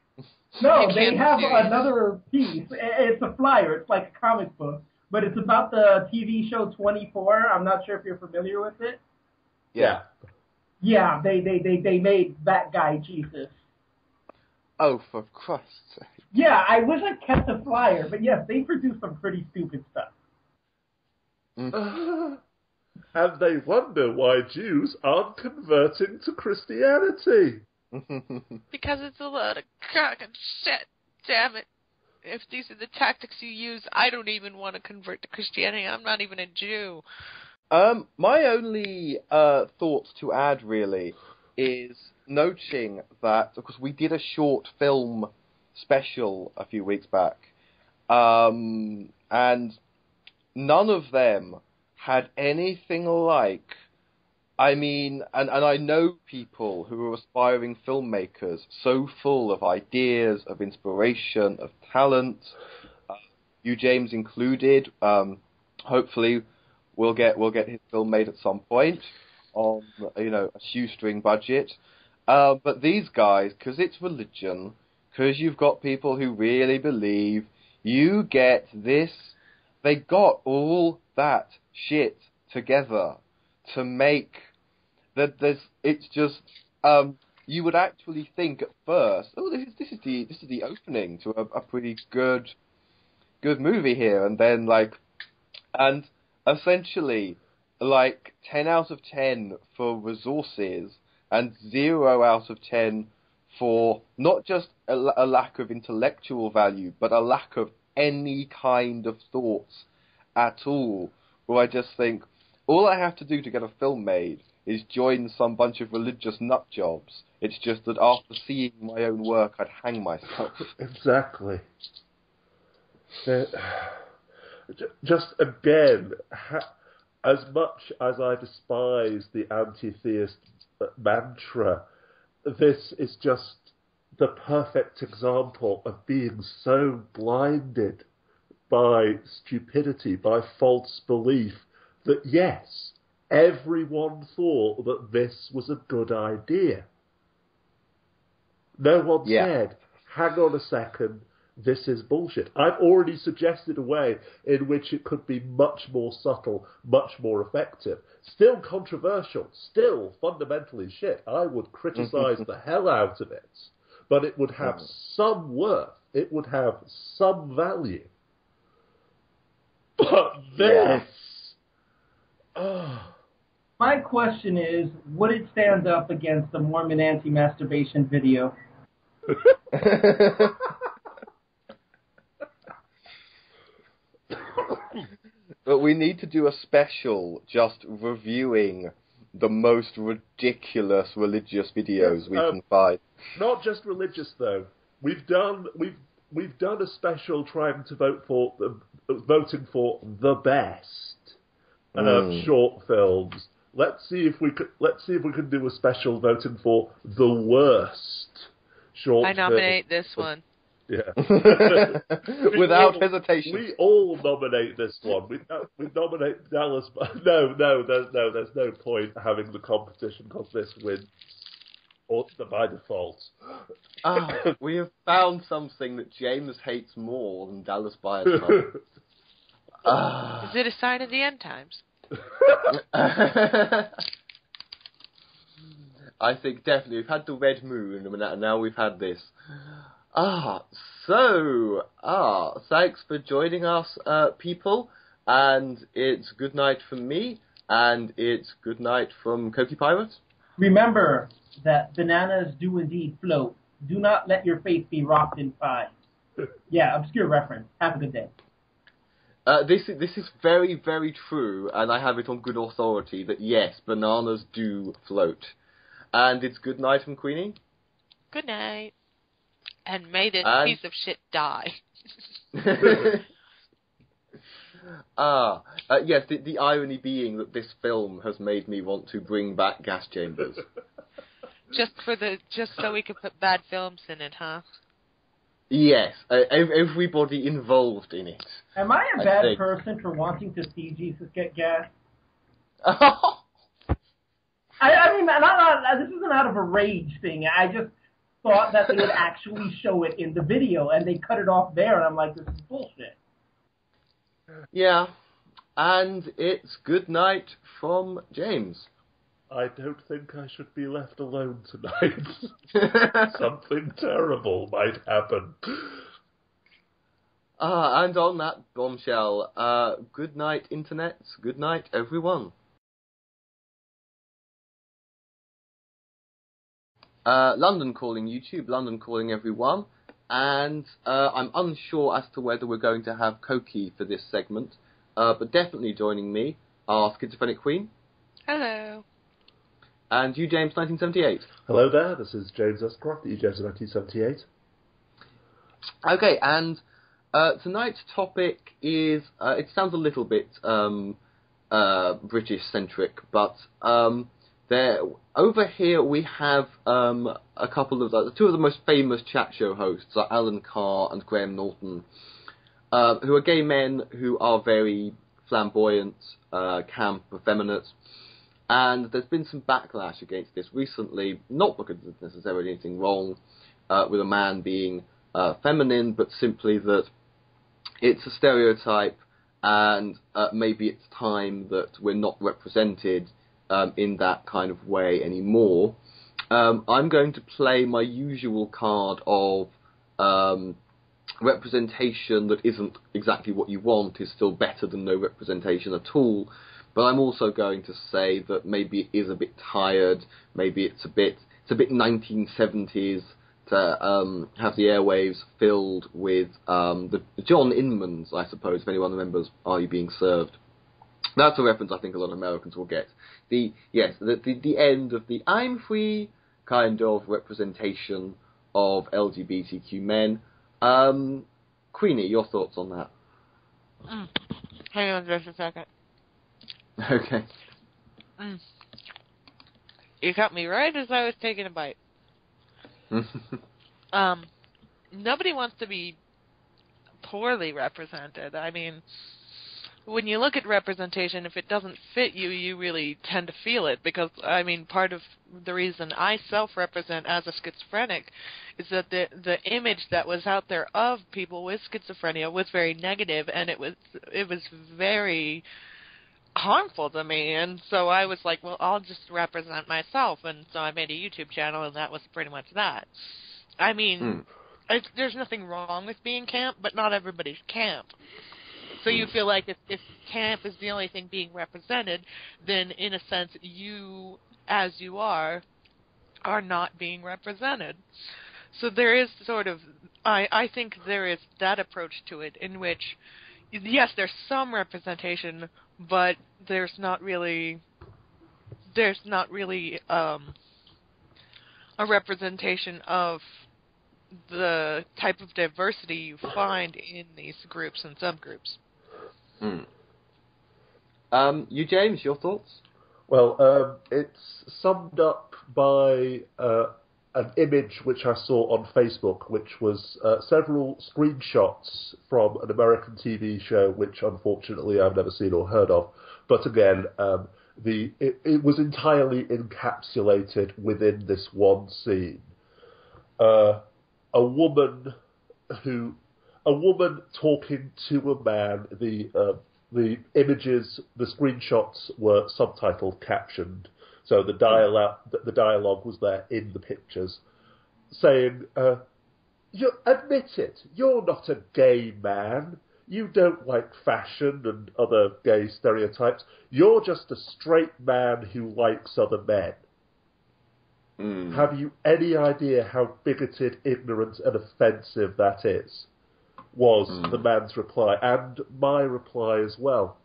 No, they have another piece. It's a flyer. It's like a comic book, but it's about the TV show 24. I'm not sure if you're familiar with it. Yeah. Yeah, they made that guy Jesus. Oh, for Christ's sake. Yeah, I wish I kept the flyer, but yes, they produce some pretty stupid stuff. And they wonder why Jews aren't converting to Christianity. Because it's a lot of cock and shit. Damn it. If these are the tactics you use, I don't even want to convert to Christianity. I'm not even a Jew. My only thought to add, really, is noting that, of course, we did a short film special a few weeks back, and none of them had anything like, I mean, and I know people who are aspiring filmmakers, so full of ideas, of inspiration, of talent, Ujames included. Hopefully we'll get his film made at some point on, a shoestring budget. But these guys, because it's religion, because you've got people who really believe, you get this, they got all that shit together to make that it's just, you would actually think at first, oh, this is the opening to a pretty good movie here, and then and essentially 10 out of 10 for resources and 0 out of 10 for not just a lack of intellectual value, but a lack of any kind of thoughts at all. Where I just think, all I have to do to get a film made is join some bunch of religious nut jobs. It's just that after seeing my own work, I'd hang myself. Exactly. Just again, as much as I despise the anti-theist mantra, this is just the perfect example of being so blinded by stupidity, by false belief, that yes, everyone thought that this was a good idea. No one said, hang on a second, this is bullshit. I've already suggested a way in which it could be much more subtle, much more effective. Still controversial, still fundamentally shit. I would criticize the hell out of it. But it would have some worth. It would have some value. But this... My question is, would it stand up against the Mormon anti-masturbation video? But we need to do a special just reviewing the most ridiculous religious videos we can find. Not just religious though. We've done a special trying to voting for the best short films. Let's see if we can do a special voting for the worst short. I nominate this one. Yeah. Without hesitation. We all nominate this one. We nominate Dallas. No, there's no point having the competition because this wins by default. We have found something that James hates more than Dallas Buyers Club. Is it a sign of the end times? I think definitely. We've had the Red Moon, and now we've had this. Thanks for joining us, people, and it's good night from me, and it's good night from Coquipirate. Remember that bananas do indeed float. Do not let your faith be rocked in pie. Yeah, obscure reference. Have a good day. This is very, very true, and I have it on good authority that yes, bananas do float. And it's good night from Queenie. Good night. And may this piece of shit die. Yes, the irony being that this film has made me want to bring back gas chambers. Just so we could put bad films in it, huh? Yes, everybody involved in it. Am I a bad person for wanting to see Jesus get gas? I mean, this isn't out of a rage thing. I just thought that they would actually show it in the video, and they cut it off there, and I'm like, this is bullshit. Yeah, and it's good night from James. I don't think I should be left alone tonight. Something terrible might happen. And on that bombshell, good night, Internet. Good night, everyone. London calling YouTube, London calling everyone, and I'm unsure as to whether we're going to have Coqui for this segment, but definitely joining me are SchizophrenicQueen. Hello. And Ujames 1978. Hello there, this is James Escroft, Ujames 1978. Okay, and tonight's topic is, it sounds a little bit British-centric, but over here we have a couple of two of the most famous chat show hosts are Alan Carr and Graham Norton, who are gay men who are very flamboyant, camp, effeminate, and there's been some backlash against this recently, not because there's necessarily anything wrong with a man being feminine, but simply that it's a stereotype, and maybe it's time that we're not represented in that kind of way anymore. I'm going to play my usual card of representation that isn't exactly what you want is still better than no representation at all, but I'm also going to say that maybe it is a bit tired, maybe it's a bit 1970s to have the airwaves filled with the John Inmans, I suppose, if anyone remembers Are You Being Served? That's a reference I think a lot of Americans will get. The end of the I'm free kind of representation of LGBTQ men. Queenie, your thoughts on that? Hang on just a second. Okay. You cut me right as I was taking a bite. Nobody wants to be poorly represented. I mean, when you look at representation, if it doesn't fit you, you really tend to feel it. Because, I mean, part of the reason I self-represent as a schizophrenic is that the image that was out there of people with schizophrenia was very negative, and it was very harmful to me. And so I was like, well, I'll just represent myself. And so I made a YouTube channel, and that was pretty much that. I mean, there's nothing wrong with being camp, but not everybody's camp. So you feel like if camp is the only thing being represented, then in a sense you, as you are not being represented. So there is sort of, I think there is that approach to it in which yes, there's some representation, but there's not really a representation of the type of diversity you find in these groups and subgroups. You, James, your thoughts? Well, it's summed up by an image which I saw on Facebook, which was several screenshots from an American TV show, which unfortunately I've never seen or heard of. But again, it was entirely encapsulated within this one scene. A woman talking to a man. The images, the screenshots were subtitled, captioned, so the dialogue was there in the pictures, saying, "You admit it, you're not a gay man. You don't like fashion and other gay stereotypes. You're just a straight man who likes other men. Have you any idea how bigoted, ignorant, and offensive that is?" Was the man's reply, and my reply as well.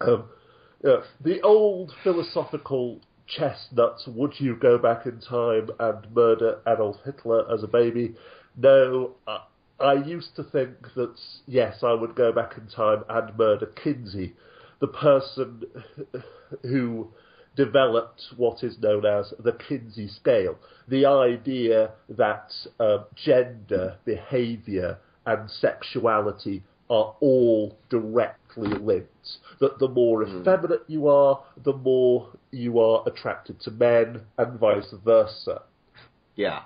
The old philosophical chestnuts, would you go back in time and murder Adolf Hitler as a baby? No, I used to think that, yes, I would go back in time and murder Kinsey, the person who developed what is known as the Kinsey scale. The idea that gender, behaviour, and sexuality are all directly linked. That the more effeminate you are, the more you are attracted to men, and vice versa. Yeah.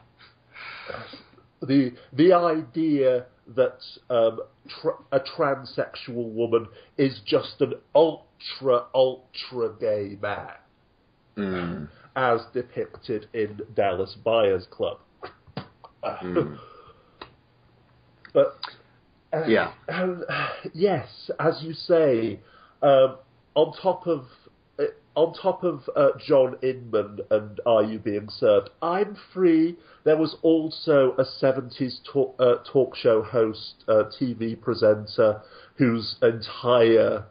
The idea that a transsexual woman is just an ultra gay man, as depicted in Dallas Buyers Club. But yes, as you say, on top of John Inman and Are You Being Served, I'm Free. There was also a 70s talk show host, TV presenter, whose entire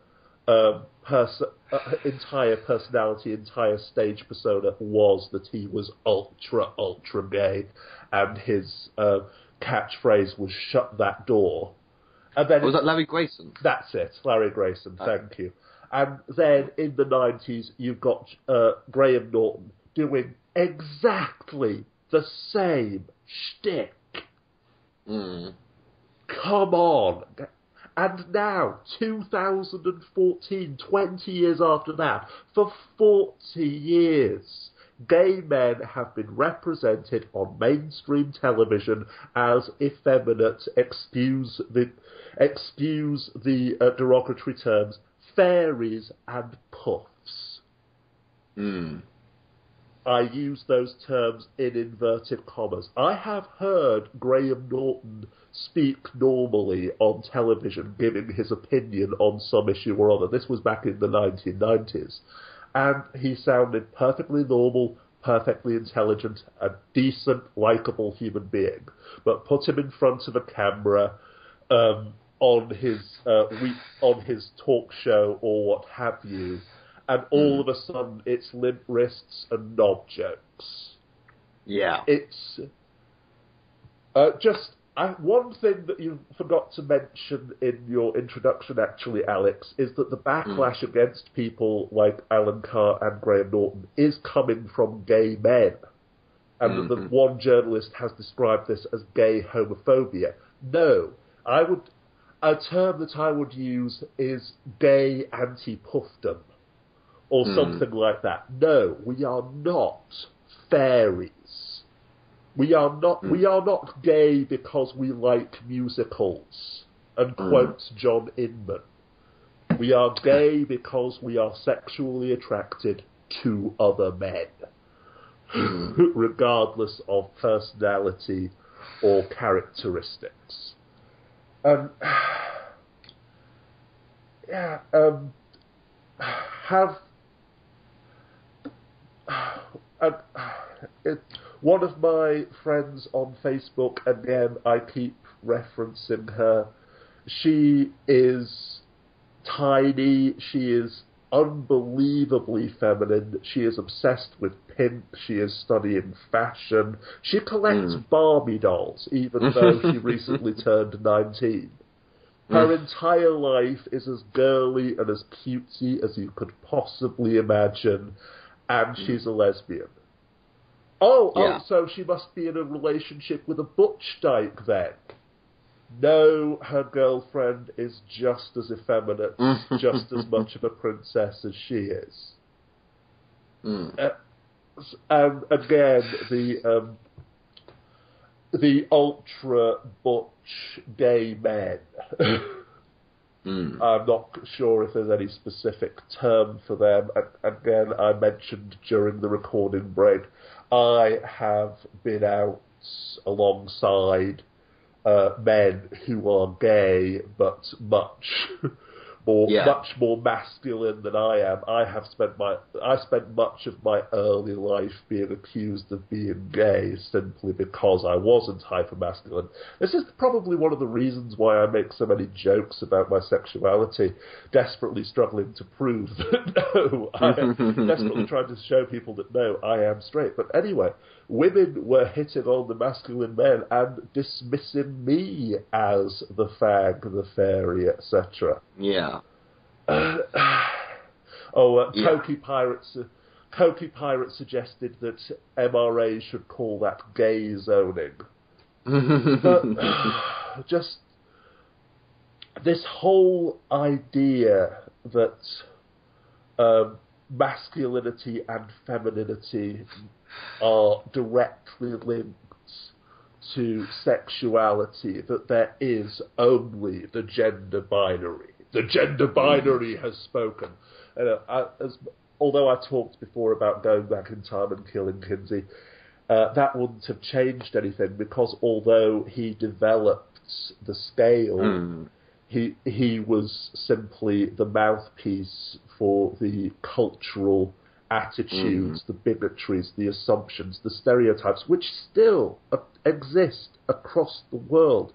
personality, entire stage persona was that he was ultra gay, and his catchphrase was "shut that door." And then was that Larry Grayson? That's it, Larry Grayson. Thank you. And then in the 90s, you've got Graham Norton doing exactly the same shtick. Come on. And now, 2014, 20 years after that, for 40 years, gay men have been represented on mainstream television as effeminate, excuse the derogatory terms, fairies and puffs. I use those terms in inverted commas. I have heard Graham Norton speak normally on television, giving his opinion on some issue or other. This was back in the 1990s. And he sounded perfectly normal, perfectly intelligent, a decent, likeable human being. But put him in front of a camera on his talk show or what have you, and all of a sudden it's limp wrists and knob jokes. Yeah. It's one thing that you forgot to mention in your introduction, actually, Alex, is that the backlash against people like Alan Carr and Graham Norton is coming from gay men. And that one journalist has described this as gay homophobia. No, a term that I would use is gay anti-puffdom, or something like that. No, we are not fairies. We are not gay because we like musicals, and quote John Inman. We are gay because we are sexually attracted to other men, regardless of personality or characteristics. One of my friends on Facebook, again, I keep referencing her, she is tiny. She is unbelievably feminine. She is obsessed with pimp. She is studying fashion. She collects Barbie dolls, even though she recently turned 19. Her entire life is as girly and as cutesy as you could possibly imagine, and she's a lesbian. Oh, so she must be in a relationship with a butch dyke then. No, her girlfriend is just as effeminate, just as much of a princess as she is. And again, the ultra butch gay men. I'm not sure if there's any specific term for them. Again, I mentioned during the recording break, I have been out alongside men who are gay, but much more masculine than I am. I spent much of my early life being accused of being gay simply because I wasn't hyper-masculine. This is probably one of the reasons why I make so many jokes about my sexuality, desperately struggling to prove that no, I am desperately trying to show people that no, I am straight. But anyway, women were hitting on the masculine men and dismissing me as the fag, the fairy, etc. Yeah. Coquipirate suggested that MRA should call that gay zoning. But just this whole idea that masculinity and femininity are directly linked to sexuality, that there is only the gender binary. The gender binary has spoken. Although I talked before about going back in time and killing Kinsey, that wouldn't have changed anything, because although he developed the scale, he was simply the mouthpiece for the cultural attitudes, the bigotries, the assumptions, the stereotypes, which still exist across the world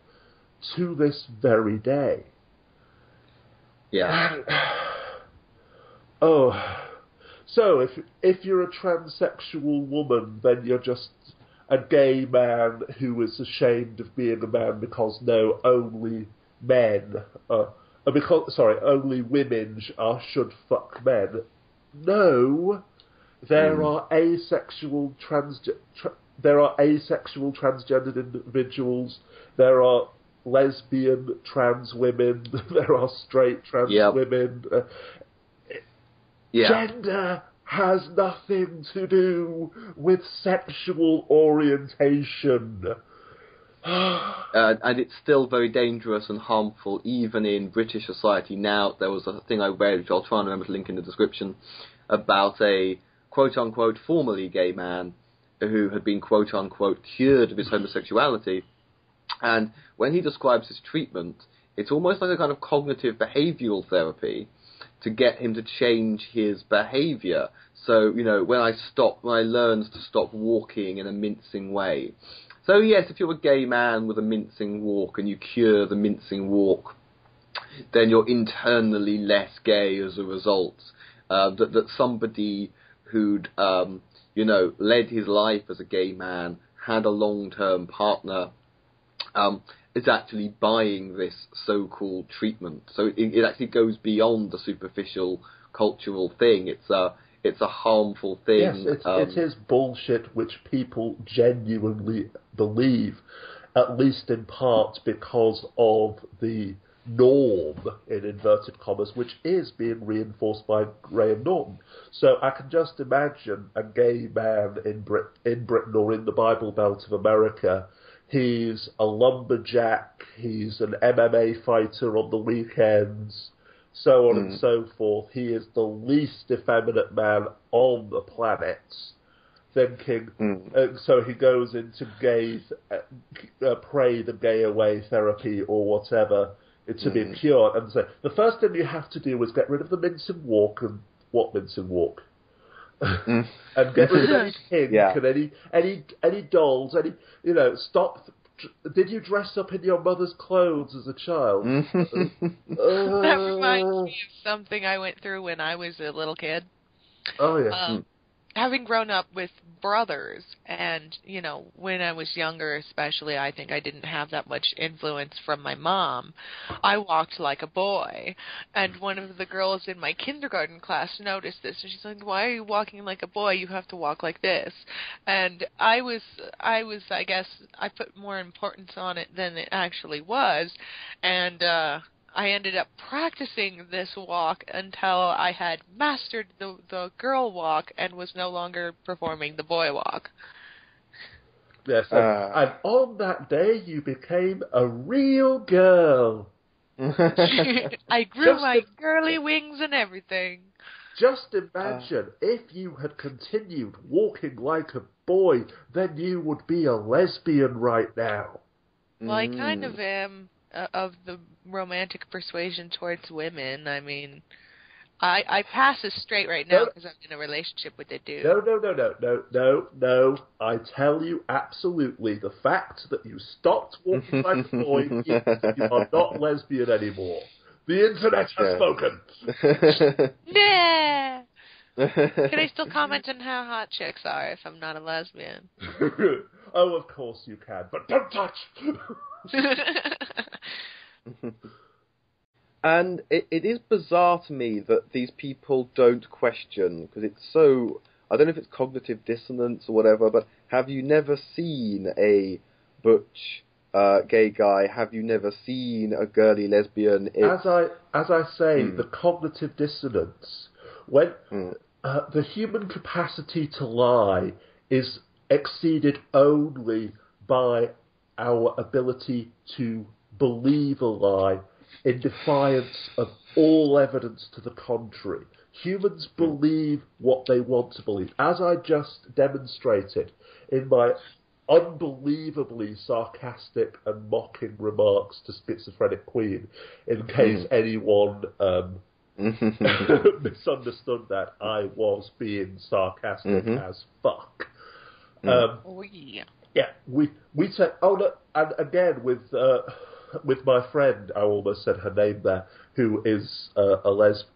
to this very day. Yeah. So if you're a transsexual woman, then you're just a gay man who is ashamed of being a man because only women should fuck men. No, there are asexual transgendered individuals. There are lesbian trans women. There are straight trans women. Gender has nothing to do with sexual orientation. And it's still very dangerous and harmful, even in British society now. There was a thing I read, which I'll try and remember to link in the description, about a quote-unquote formerly gay man who had been quote-unquote cured of his homosexuality. And when he describes his treatment, it's almost like a kind of cognitive behavioural therapy to get him to change his behaviour. So, when I learned to stop walking in a mincing way. So yes, if you're a gay man with a mincing walk and you cure the mincing walk, then you're internally less gay as a result. That somebody who'd, led his life as a gay man, had a long-term partner, is actually buying this so-called treatment. So it actually goes beyond the superficial cultural thing. It's a harmful thing. Yes, it is bullshit which people genuinely believe, at least in part because of the norm, in inverted commas, which is being reinforced by Graham Norton. So I can just imagine a gay man in Britain or in the Bible Belt of America. He's a lumberjack, he's an MMA fighter on the weekends, so on and so forth. He is the least effeminate man on the planet, thinking, so he goes into pray the gay away therapy or whatever to be cured, and say, the first thing you have to do is get rid of the mincing walk. And what mincing walk? And get rid of any kink and any dolls, stop Did you dress up in your mother's clothes as a child? That reminds me of something I went through when I was a little kid. Oh, yeah. Having grown up with brothers, and, when I was younger especially, I think I didn't have that much influence from my mom. I walked like a boy, and one of the girls in my kindergarten class noticed this, and she's like, "Why are you walking like a boy? You have to walk like this." And I guess, I put more importance on it than it actually was, and I ended up practicing this walk until I had mastered the girl walk and was no longer performing the boy walk. Yes, and on that day you became a real girl. I grew my girly wings and everything. Just imagine, if you had continued walking like a boy, then you would be a lesbian right now. Well, I kind of am of the romantic persuasion towards women. I mean, I pass as straight right now because I'm in a relationship with a dude. No. I tell you absolutely, the fact that you stopped walking like a boy means you are not lesbian anymore. The internet has spoken. Yeah. Can I still comment on how hot chicks are if I'm not a lesbian? Oh, of course you can, but don't touch! And it is bizarre to me that these people don't question, because it's so, I don't know if it's cognitive dissonance or whatever, but have you never seen a butch gay guy? Have you never seen a girly lesbian? As I say, the cognitive dissonance, when the human capacity to lie is exceeded only by our ability to believe a lie in defiance of all evidence to the contrary. Humans believe what they want to believe. As I just demonstrated in my unbelievably sarcastic and mocking remarks to SchizophrenicQueen, in case anyone misunderstood that I was being sarcastic as fuck. Oh, yeah. Yeah, we said, oh no, and again with my friend, I almost said her name there, who is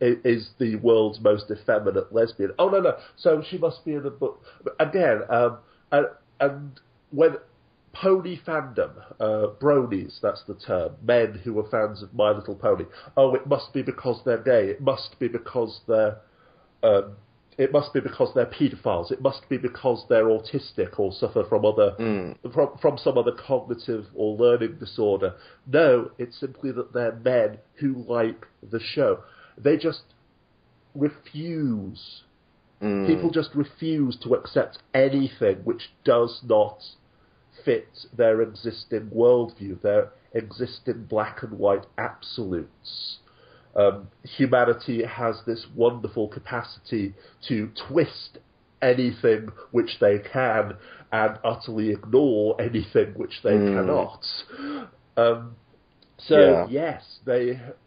is the world's most effeminate lesbian. Oh no, so she must be in a book again. And when pony fandom, bronies, that's the term, men who are fans of My Little Pony. Oh, it must be because they're gay. It must be because they're paedophiles. It must be because they're autistic or suffer from from some other cognitive or learning disorder. No, it's simply that they're men who like the show. They just refuse. People just refuse to accept anything which does not fit their existing worldview, their existing black and white absolutes. Humanity has this wonderful capacity to twist anything which they can and utterly ignore anything which they cannot.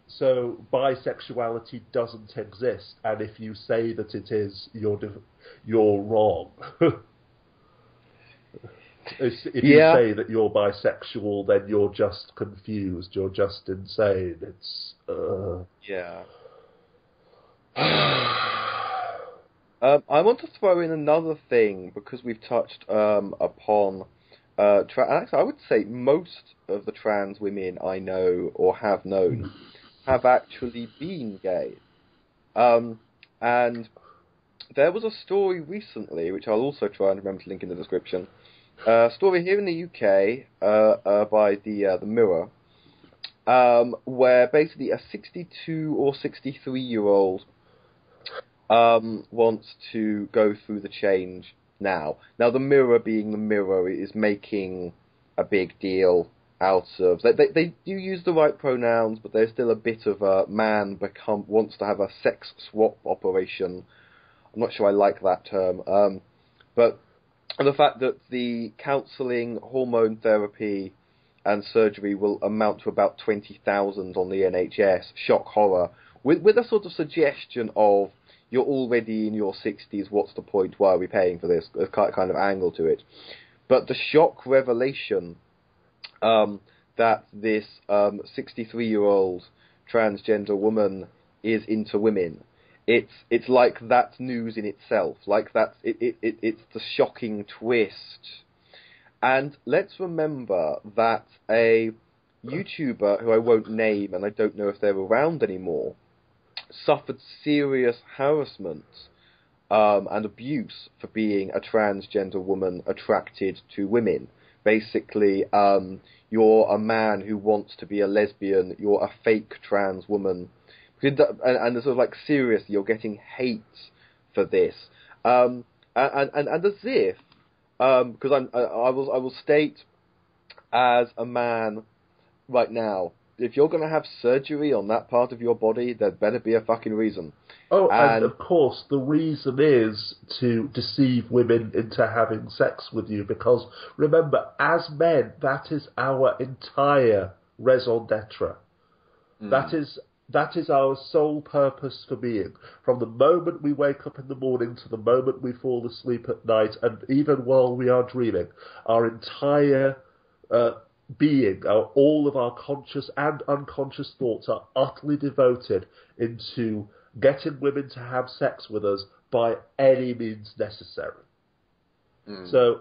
So bisexuality doesn't exist, and if you say that it is, you're wrong. If you say that you're bisexual, then you're just confused. You're just insane. It's I want to throw in another thing because we've touched upon. Actually, I would say most of the trans women I know or have known have actually been gay. And there was a story recently, which I'll also try and remember to link in the description. A story here in the UK by the Mirror, where basically a 62 or 63-year-old wants to go through the change now. Now, the Mirror, being the Mirror, is making a big deal out of... They do use the right pronouns, but there's still a bit of a man wants to have a sex swap operation. I'm not sure I like that term. But the fact that the counselling, hormone therapy and surgery will amount to about 20,000 on the NHS, shock horror, with a sort of suggestion of, you're already in your 60s, what's the point, why are we paying for this, a kind of angle to it. But the shock revelation that this 63-year-old transgender woman is into women. It's like that's news in itself. Like it's the shocking twist. And let's remember that a YouTuber who I won't name, and I don't know if they're around anymore, suffered serious harassment and abuse for being a transgender woman attracted to women. Basically, you're a man who wants to be a lesbian, you're a fake trans woman. And sort of like, seriously, you're getting hate for this. And as if, because I will state as a man right now, if you're going to have surgery on that part of your body, there better be a fucking reason. Oh, and of course, the reason is to deceive women into having sex with you, because remember, as men, that is our entire raison d'etre. That is our sole purpose for being. From the moment we wake up in the morning to the moment we fall asleep at night, and even while we are dreaming, our entire being, all of our conscious and unconscious thoughts are utterly devoted into getting women to have sex with us by any means necessary. So,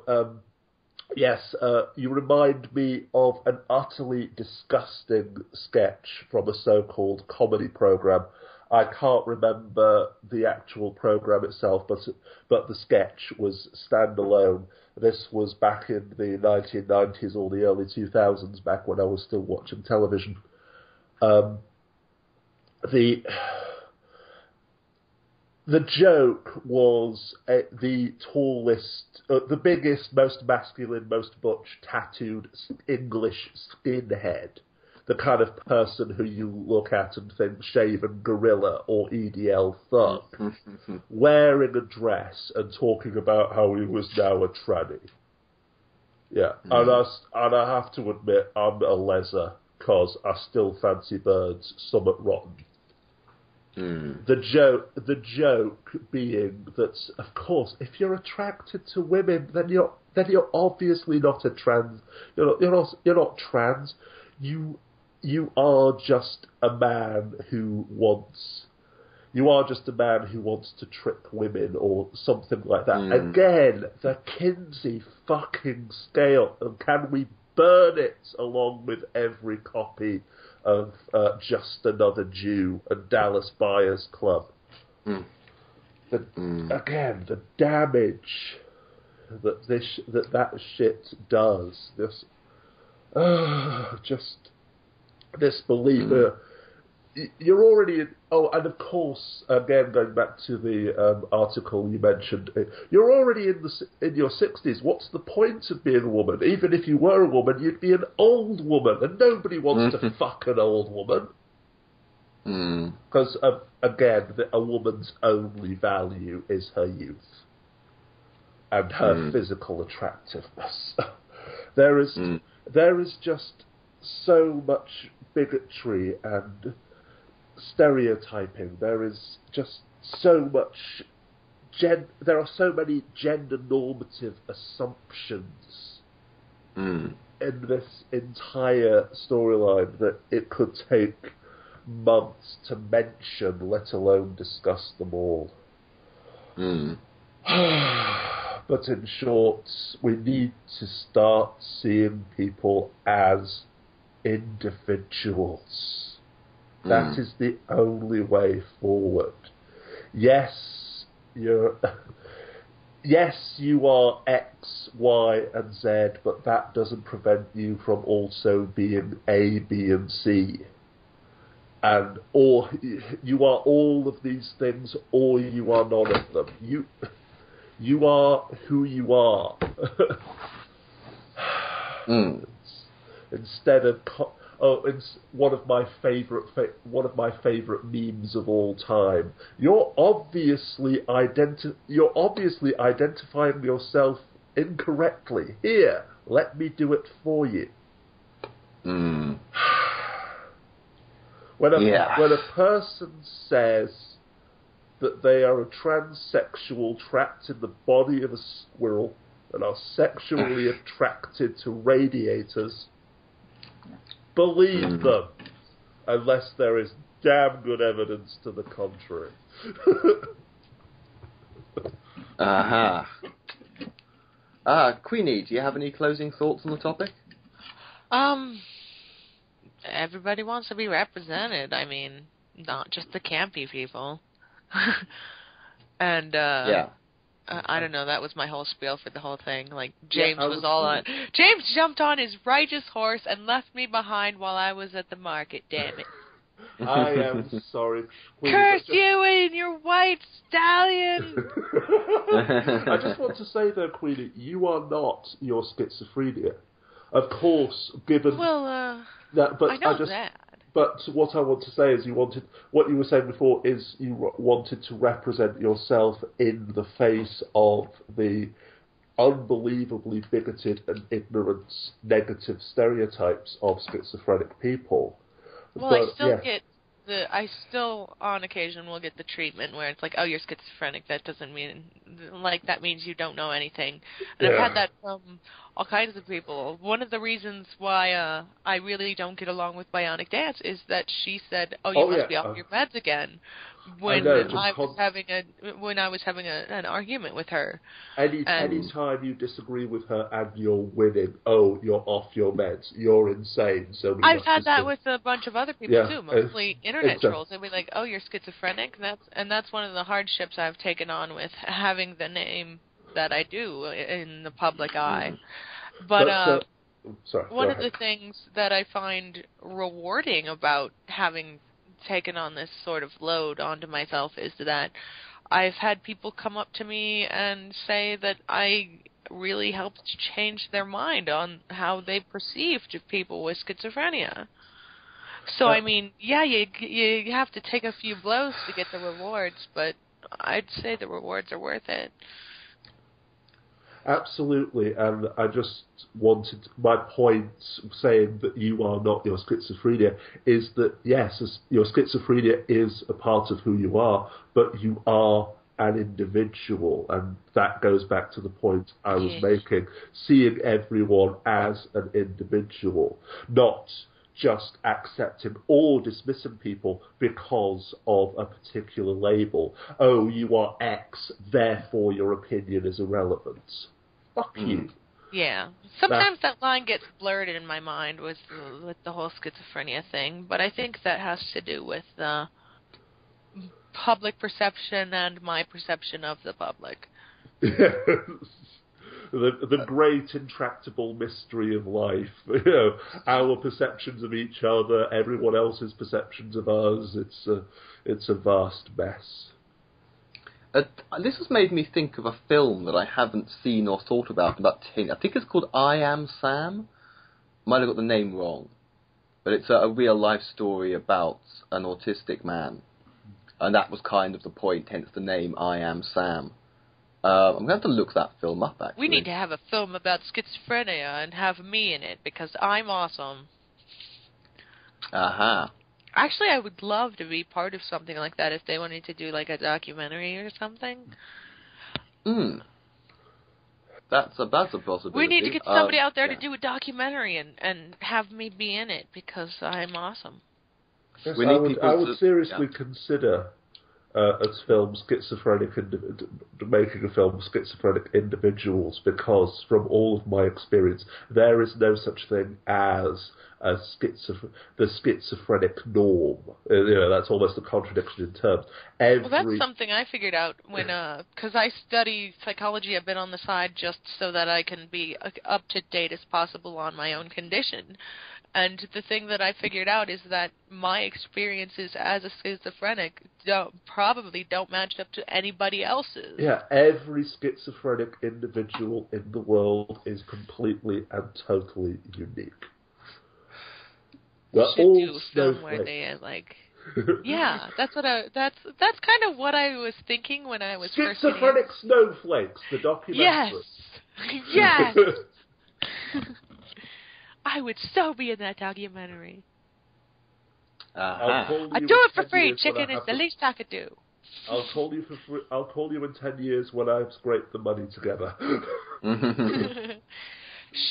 yes, you remind me of an utterly disgusting sketch from a so-called comedy program. I can't remember the actual program itself, but the sketch was standalone. This was back in the 1990s or the early 2000s, back when I was still watching television. The joke was the tallest, the biggest, most masculine, most butch, tattooed English skinhead. The kind of person who you look at and think shaven gorilla or EDL thug, wearing a dress and talking about how he was now a tranny. Yeah, and I have to admit, I'm a leser, because I still fancy birds, somewhat rotten. The joke being that, of course, if you're attracted to women, then you're obviously not a trans. You're not trans. You are just a man who wants. You are just a man who wants to trick women or something like that. Again, the Kinsey fucking scale, and can we burn it along with every copy of Just Another Jew and Dallas Buyers Club. Again, the damage that shit does. Just this belief. You're already in, and of course, again, going back to the article you mentioned, you're already in your 60s. What's the point of being a woman? Even if you were a woman, you'd be an old woman, and nobody wants to fuck an old woman. Because, again, a woman's only value is her youth and her physical attractiveness. There is just so much bigotry and stereotyping. There is just so much. There are so many gender normative assumptions in this entire storyline that it could take months to mention, let alone discuss them all. But in short, we need to start seeing people as individuals. That is the only way forward. Yes, you are X, Y, and Z, but that doesn't prevent you from also being A, B, and C. Or you are all of these things, or you are none of them. You are who you are. Instead of it's one of my favorite memes of all time. You're obviously identifying yourself incorrectly. Here, let me do it for you. When a person says that they are a transsexual trapped in the body of a squirrel and are sexually attracted to radiators, Believe them, unless there is damn good evidence to the contrary. Queenie, do you have any closing thoughts on the topic? Everybody wants to be represented. I mean, not just the campy people. And, I don't know, that was my whole spiel for the whole thing. Like, James James jumped on his righteous horse and left me behind while I was at the market, damn it. I am sorry. Curse you and your white stallion! I just want to say, though, Queenie, you are not your schizophrenia. Of course, given... Well, that, but I know that. But what I want to say is what you were saying before is you wanted to represent yourself in the face of the unbelievably bigoted and ignorant negative stereotypes of schizophrenic people. Well, I still on occasion will get the treatment where it's like, oh, you're schizophrenic. That doesn't mean, that means you don't know anything. And I've had that from all kinds of people. One of the reasons why I really don't get along with Bionic Dance is that she said, oh, you must be off your meds again, when I was having an argument with her. Any time you disagree with her and you're winning, oh, you're off your meds, you're insane. So I've had that with a bunch of other people too, mostly internet trolls. They'll be like, oh, you're schizophrenic. That's one of the hardships I've taken on with having the name that I do in the public eye. But one of the things that I find rewarding about having taken on this sort of load onto myself is that I've had people come up to me and say that I really helped change their mind on how they perceived people with schizophrenia. So, I mean, you have to take a few blows to get the rewards, but I'd say the rewards are worth it. Absolutely, and I just wanted, my point saying that you are not your schizophrenia is that, yes, your schizophrenia is a part of who you are, but you are an individual, and that goes back to the point I was making, seeing everyone as an individual, not just accepting or dismissing people because of a particular label. Oh, you are X, therefore your opinion is irrelevant. Fuck you. Yeah. Sometimes that line gets blurred in my mind with the whole schizophrenia thing, but I think that has to do with public perception and my perception of the public. The great intractable mystery of life. You know, our perceptions of each other, everyone else's perceptions of us. It's a vast mess. This has made me think of a film that I haven't seen or thought about 10. I think it's called I Am Sam. Might have got the name wrong, but it's a real life story about an autistic man, and that was kind of the point. Hence the name I Am Sam. I'm going to have to look that film up, actually. We need to have a film about schizophrenia and have me in it, because I'm awesome. Aha. Actually, I would love to be part of something like that if they wanted to do, like, a documentary or something. That's a possibility. We need to get somebody out there to do a documentary and have me be in it, because I'm awesome. Yes, I would seriously consider making a film schizophrenic individuals, because from all of my experience, there is no such thing as the schizophrenic norm. That's almost a contradiction in terms. Well, that's something I figured out when, because I study psychology a bit on the side just so that I can be up to date as possible on my own condition. And the thing that I figured out is that my experiences as a schizophrenic probably don't match up to anybody else's. Yeah, every schizophrenic individual in the world is completely and totally unique. We should do a film where they yeah, that's kind of what I was thinking when I was first Schizophrenic Snowflakes, the documentary. Yes. I would so be in that documentary. I do it for free. Chicken is the least I could do. I'll call you for free. I'll call you in 10 years when I've scraped the money together.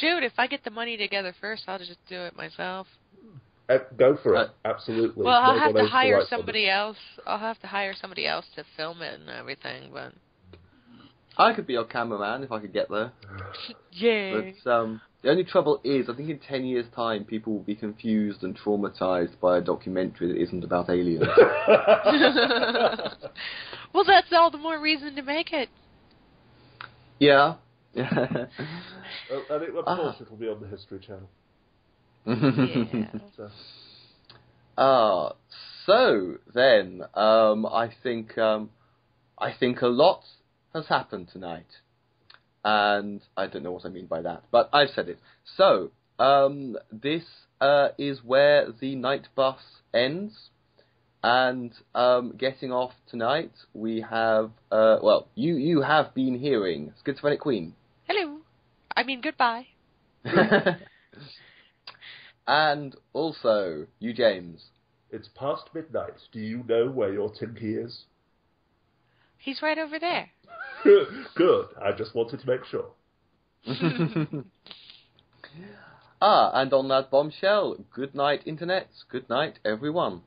Shoot, if I get the money together first, I'll just do it myself. Go for it. Absolutely. Well, I'll No have one to else hire write somebody else. I'll have to hire somebody else to film it and everything, but... I could be your cameraman if I could get there. Yay. But the only trouble is, I think in 10 years' time, people will be confused and traumatized by a documentary that isn't about aliens. Well, that's all the more reason to make it. Yeah. And of course it'll be on the History Channel. Yeah. So then, I think a lot has happened tonight, and I don't know what I mean by that, but I've said it. So this is where the night bus ends, and getting off tonight, we have you have been hearing Schizophrenic Queen. Hello. I mean, goodbye. And also, you, James. It's past midnight. Do you know where your Tinky is? He's right over there. Good. I just wanted to make sure. And on that bombshell, good night, Internet. Good night, everyone.